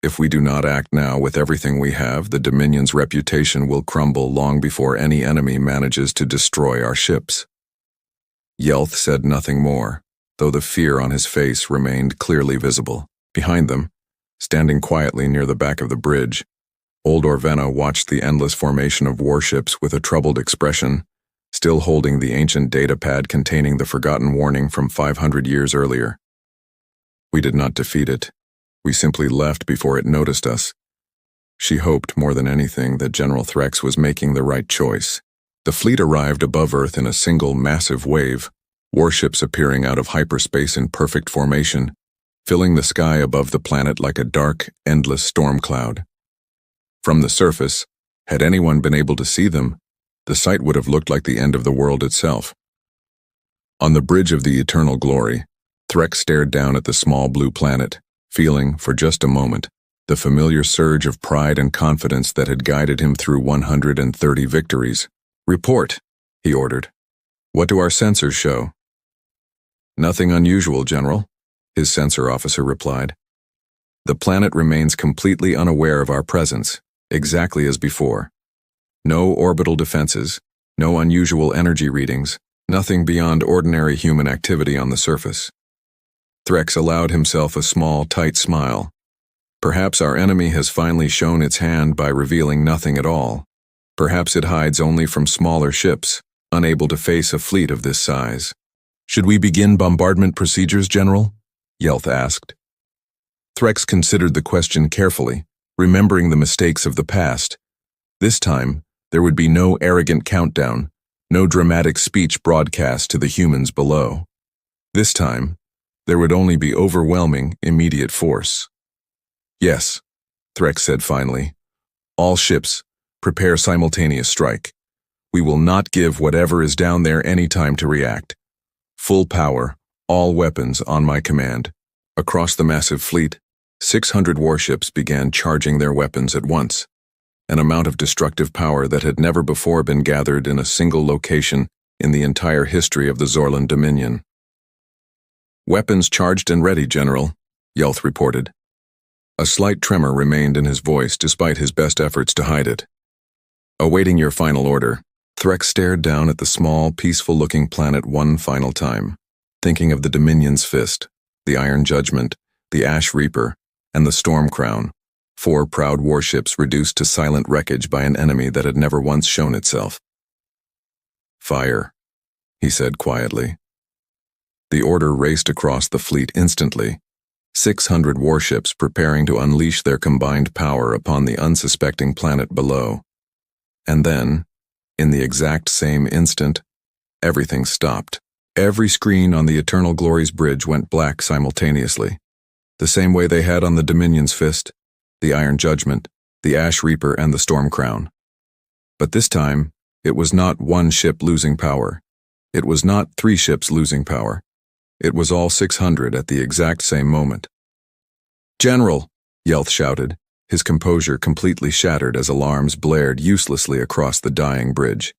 If we do not act now with everything we have, the Dominion's reputation will crumble long before any enemy manages to destroy our ships." Yelth said nothing more, though the fear on his face remained clearly visible. Behind them, standing quietly near the back of the bridge, old Orvena watched the endless formation of warships with a troubled expression, still holding the ancient datapad containing the forgotten warning from 500 years earlier. "We did not defeat it. We simply left before it noticed us." She hoped more than anything that General Threx was making the right choice. The fleet arrived above Earth in a single massive wave, warships appearing out of hyperspace in perfect formation, filling the sky above the planet like a dark, endless storm cloud. From the surface, had anyone been able to see them, the sight would have looked like the end of the world itself. On the bridge of the Eternal Glory, Threx stared down at the small blue planet, feeling, for just a moment, the familiar surge of pride and confidence that had guided him through 130 victories. "Report," he ordered. "What do our sensors show?" "Nothing unusual, General," his sensor officer replied. "The planet remains completely unaware of our presence, exactly as before. No orbital defenses, no unusual energy readings, nothing beyond ordinary human activity on the surface." Threx allowed himself a small, tight smile. Perhaps our enemy has finally shown its hand by revealing nothing at all. Perhaps it hides only from smaller ships, unable to face a fleet of this size. "Should we begin bombardment procedures, General?" Yelth asked. Threx considered the question carefully, remembering the mistakes of the past. This time, there would be no arrogant countdown, no dramatic speech broadcast to the humans below. This time, there would only be overwhelming, immediate force. "Yes," Threx said finally. "All ships, prepare simultaneous strike. We will not give whatever is down there any time to react. Full power, all weapons on my command." Across the massive fleet, 600 warships began charging their weapons at once, an amount of destructive power that had never before been gathered in a single location in the entire history of the Zorlan Dominion. "Weapons charged and ready, General," Yelth reported. A slight tremor remained in his voice despite his best efforts to hide it. Awaiting your final order, Threx stared down at the small, peaceful-looking planet one final time, thinking of the Dominion's Fist, the Iron Judgment, the Ash Reaper, and the Storm Crown, 4 proud warships reduced to silent wreckage by an enemy that had never once shown itself. Fire, he said quietly. The order raced across the fleet instantly, 600 warships preparing to unleash their combined power upon the unsuspecting planet below. And then, in the exact same instant, everything stopped. Every screen on the Eternal Glories bridge went black simultaneously, the same way they had on the Dominion's Fist, the Iron Judgment, the Ash Reaper, and the Storm Crown. But this time, it was not one ship losing power. It was not 3 ships losing power. It was all 600 at the exact same moment. "General!" Yelth shouted, his composure completely shattered as alarms blared uselessly across the dying bridge.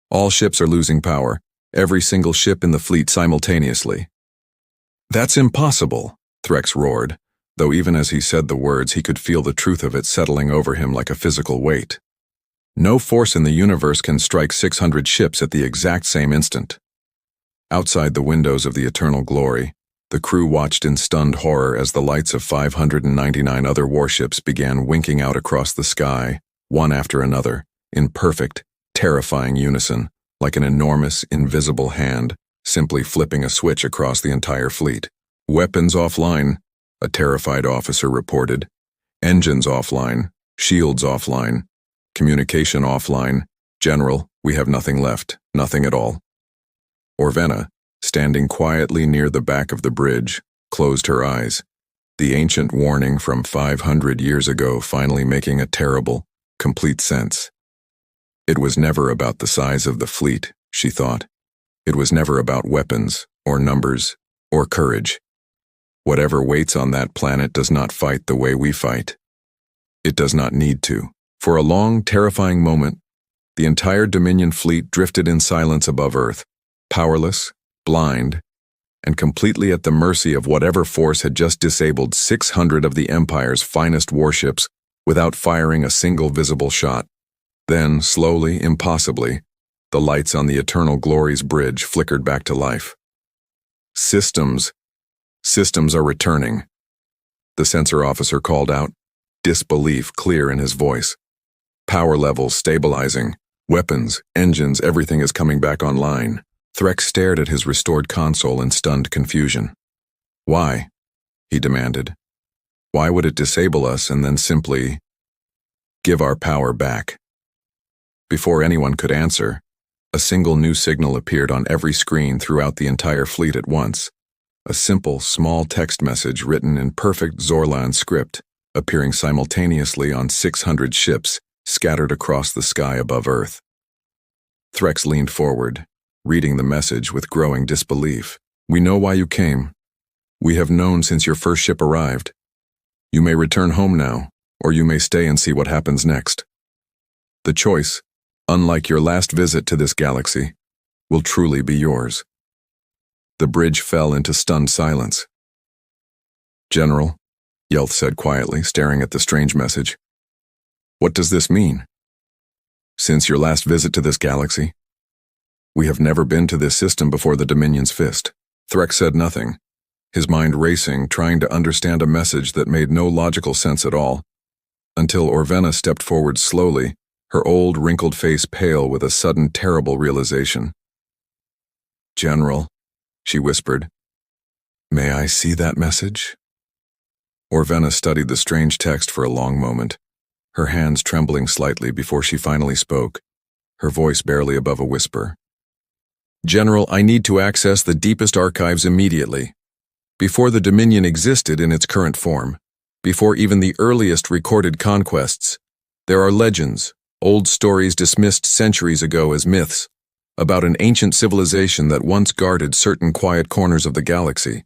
"All ships are losing power, every single ship in the fleet simultaneously." "That's impossible," Threx roared, though even as he said the words he could feel the truth of it settling over him like a physical weight. No force in the universe can strike 600 ships at the exact same instant. Outside the windows of the Eternal Glory, the crew watched in stunned horror as the lights of 599 other warships began winking out across the sky, one after another, in perfect, terrifying unison, like an enormous, invisible hand, simply flipping a switch across the entire fleet. "Weapons offline," a terrified officer reported. "Engines offline, shields offline, communication offline. General, we have nothing left, nothing at all." Orvena, standing quietly near the back of the bridge, closed her eyes, the ancient warning from 500 years ago finally making a terrible, complete sense. It was never about the size of the fleet, she thought. It was never about weapons, or numbers, or courage. Whatever waits on that planet does not fight the way we fight. It does not need to. For a long, terrifying moment, the entire Dominion fleet drifted in silence above Earth, powerless, blind, and completely at the mercy of whatever force had just disabled 600 of the Empire's finest warships without firing a single visible shot. Then, slowly, impossibly, the lights on the Eternal Glories bridge flickered back to life. Systems are returning," the sensor officer called out, disbelief clear in his voice. "Power levels stabilizing, weapons, engines, everything is coming back online." Threx stared at his restored console in stunned confusion. "Why?" he demanded. "Why would it disable us and then simply give our power back?" Before anyone could answer, a single new signal appeared on every screen throughout the entire fleet at once. A simple, small text message written in perfect Zorlan script, appearing simultaneously on 600 ships scattered across the sky above Earth. Threx leaned forward, reading the message with growing disbelief. "We know why you came. We have known since your first ship arrived. You may return home now, or you may stay and see what happens next. The choice, unlike your last visit to this galaxy, will truly be yours." The bridge fell into stunned silence. "General," Yelth said quietly, staring at the strange message. "What does this mean? Since your last visit to this galaxy? We have never been to this system before the Dominion's Fist." Threx said nothing, his mind racing, trying to understand a message that made no logical sense at all, until Orvena stepped forward slowly, her old, wrinkled face pale with a sudden, terrible realization. "General," she whispered, "may I see that message?" Orvena studied the strange text for a long moment, her hands trembling slightly before she finally spoke, her voice barely above a whisper. "General, I need to access the deepest archives immediately. Before the Dominion existed in its current form, before even the earliest recorded conquests, there are legends, old stories dismissed centuries ago as myths, about an ancient civilization that once guarded certain quiet corners of the galaxy,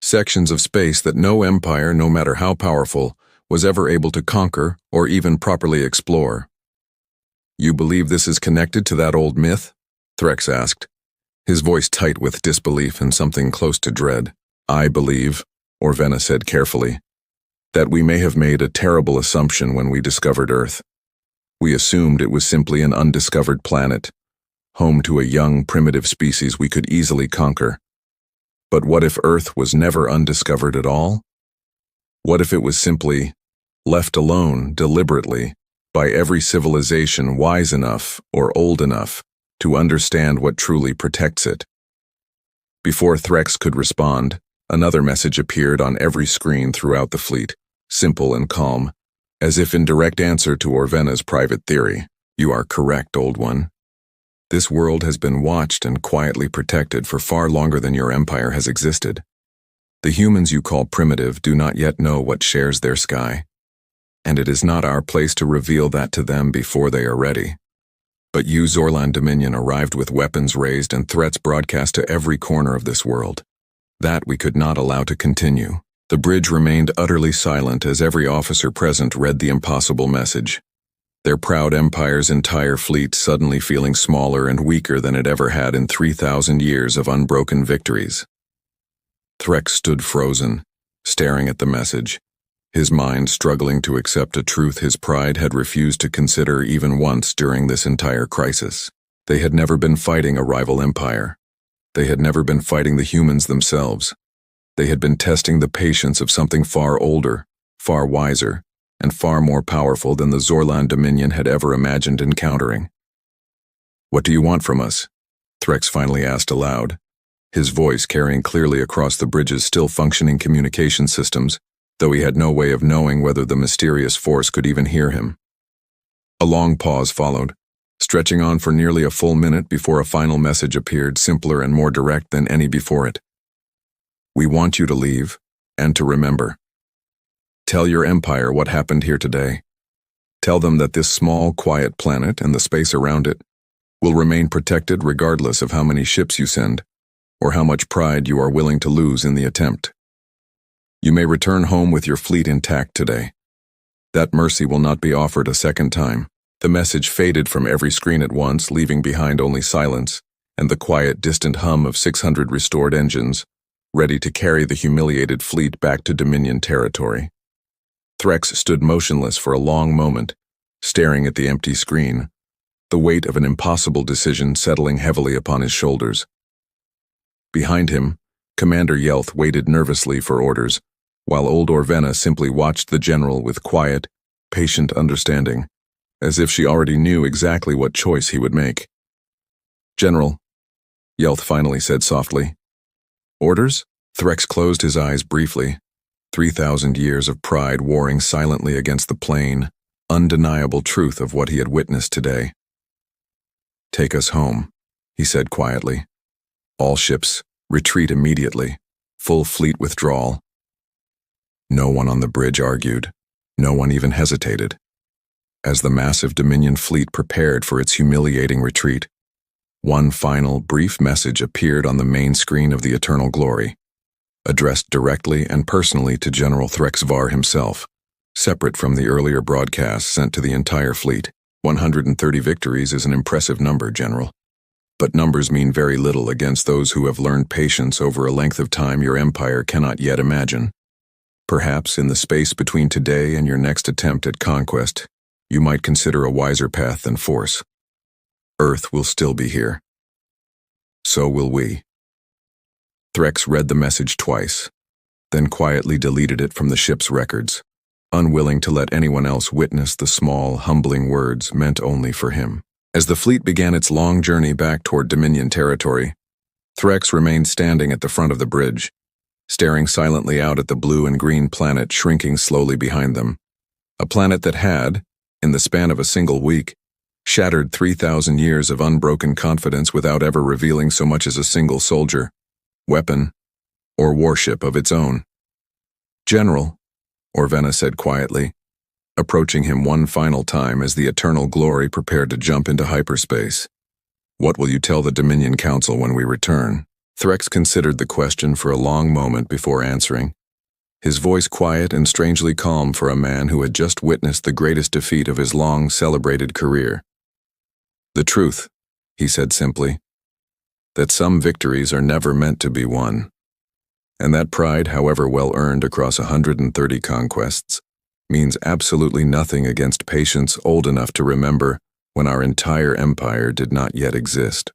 sections of space that no empire, no matter how powerful, was ever able to conquer or even properly explore." "You believe this is connected to that old myth?" Threx asked, his voice tight with disbelief and something close to dread. "I believe," Orvena said carefully, That we may have made a terrible assumption when we discovered Earth. We assumed it was simply an undiscovered planet, home to a young, primitive species we could easily conquer. But what if Earth was never undiscovered at all? What if it was simply left alone, deliberately, by every civilization wise enough or old enough to understand what truly protects it? Before Threx could respond, another message appeared on every screen throughout the fleet, simple and calm, as if in direct answer to Orvena's private theory. You are correct, old one. This world has been watched and quietly protected for far longer than your empire has existed. The humans you call primitive do not yet know what shares their sky, and it is not our place to reveal that to them before they are ready. But you, Zorlan Dominion, arrived with weapons raised and threats broadcast to every corner of this world. That we could not allow to continue. The bridge remained utterly silent as every officer present read the impossible message. Their proud empire's entire fleet suddenly feeling smaller and weaker than it ever had in 3,000 years of unbroken victories. Threx stood frozen, staring at the message, his mind struggling to accept a truth his pride had refused to consider even once during this entire crisis. They had never been fighting a rival empire. They had never been fighting the humans themselves. They had been testing the patience of something far older, far wiser, and far more powerful than the Zorlan Dominion had ever imagined encountering. "What do you want from us?" Threx finally asked aloud, his voice carrying clearly across the bridge's still functioning communication systems, though he had no way of knowing whether the mysterious force could even hear him. A long pause followed, stretching on for nearly a full minute before a final message appeared, simpler and more direct than any before it. "We want you to leave, and to remember. Tell your empire what happened here today. Tell them that this small, quiet planet and the space around it will remain protected regardless of how many ships you send, or how much pride you are willing to lose in the attempt. You may return home with your fleet intact today. That mercy will not be offered a second time." The message faded from every screen at once, leaving behind only silence and the quiet, distant hum of 600 restored engines, ready to carry the humiliated fleet back to Dominion territory. Threx stood motionless for a long moment, staring at the empty screen, the weight of an impossible decision settling heavily upon his shoulders. Behind him, Commander Yelth waited nervously for orders, while old Orvena simply watched the general with quiet, patient understanding, as if she already knew exactly what choice he would make. "General," Yelth finally said softly. "Orders?" Threx closed his eyes briefly, 3,000 years of pride warring silently against the plain, undeniable truth of what he had witnessed today. "Take us home," he said quietly. "All ships, retreat immediately. Full fleet withdrawal." No one on the bridge argued. No one even hesitated. As the massive Dominion fleet prepared for its humiliating retreat, one final, brief message appeared on the main screen of the Eternal Glory, addressed directly and personally to General Threx Var himself, separate from the earlier broadcast sent to the entire fleet. 130 victories is an impressive number, General. But numbers mean very little against those who have learned patience over a length of time your empire cannot yet imagine. Perhaps in the space between today and your next attempt at conquest, you might consider a wiser path than force. Earth will still be here. So will we. Threx read the message twice, then quietly deleted it from the ship's records, unwilling to let anyone else witness the small, humbling words meant only for him. As the fleet began its long journey back toward Dominion territory, Threx remained standing at the front of the bridge, staring silently out at the blue and green planet shrinking slowly behind them. A planet that had, in the span of a single week, shattered 3,000 years of unbroken confidence without ever revealing so much as a single soldier, weapon, or warship of its own. "General," Orvena said quietly, approaching him one final time as the Eternal Glory prepared to jump into hyperspace. "What will you tell the Dominion Council when we return?" Threx considered the question for a long moment before answering, his voice quiet and strangely calm for a man who had just witnessed the greatest defeat of his long celebrated career. "The truth," he said simply, "that some victories are never meant to be won. And that pride, however well earned across 130 conquests, means absolutely nothing against patience old enough to remember when our entire empire did not yet exist.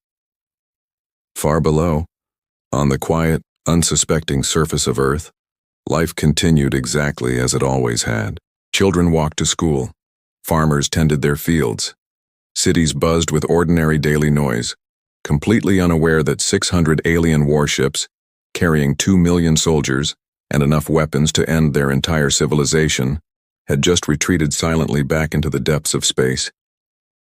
Far below, on the quiet, unsuspecting surface of Earth, life continued exactly as it always had. Children walked to school, farmers tended their fields, cities buzzed with ordinary daily noise, completely unaware that 600 alien warships, carrying 2 million soldiers and enough weapons to end their entire civilization, had just retreated silently back into the depths of space,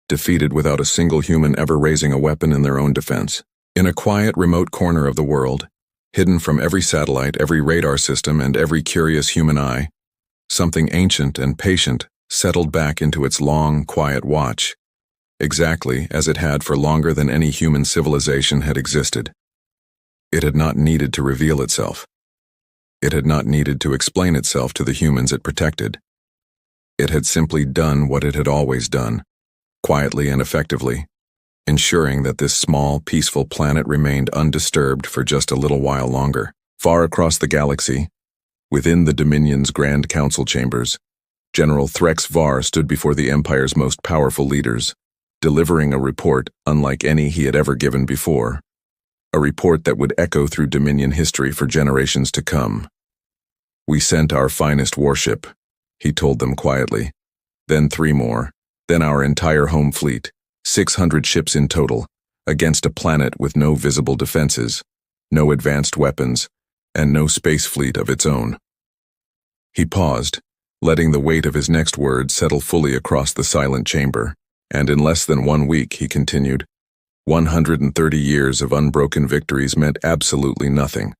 defeated without a single human ever raising a weapon in their own defense. In a quiet, remote corner of the world, hidden from every satellite, every radar system, and every curious human eye, something ancient and patient settled back into its long, quiet watch, exactly as it had for longer than any human civilization had existed. It had not needed to reveal itself. It had not needed to explain itself to the humans it protected. It had simply done what it had always done, quietly and effectively, ensuring that this small, peaceful planet remained undisturbed for just a little while longer. Far across the galaxy, within the Dominion's Grand Council chambers, General Threx Var stood before the Empire's most powerful leaders, delivering a report unlike any he had ever given before, a report that would echo through Dominion history for generations to come. "We sent our finest warship," he told them quietly, "then 3 more, then our entire home fleet, 600 ships in total, against a planet with no visible defenses, no advanced weapons, and no space fleet of its own." He paused, letting the weight of his next words settle fully across the silent chamber, and in less than 1 week, he continued, 130 years of unbroken victories meant absolutely nothing.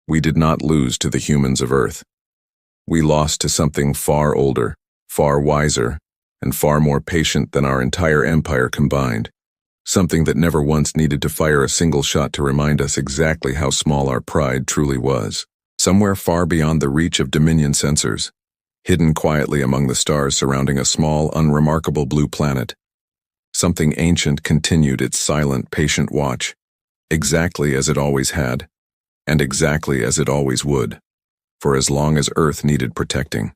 We did not lose to the humans of Earth. We lost to something far older, far wiser, and far more patient than our entire empire combined, something that never once needed to fire a single shot to remind us exactly how small our pride truly was. Somewhere far beyond the reach of Dominion sensors, hidden quietly among the stars surrounding a small, unremarkable blue planet, something ancient continued its silent, patient watch, exactly as it always had, and exactly as it always would, for as long as Earth needed protecting.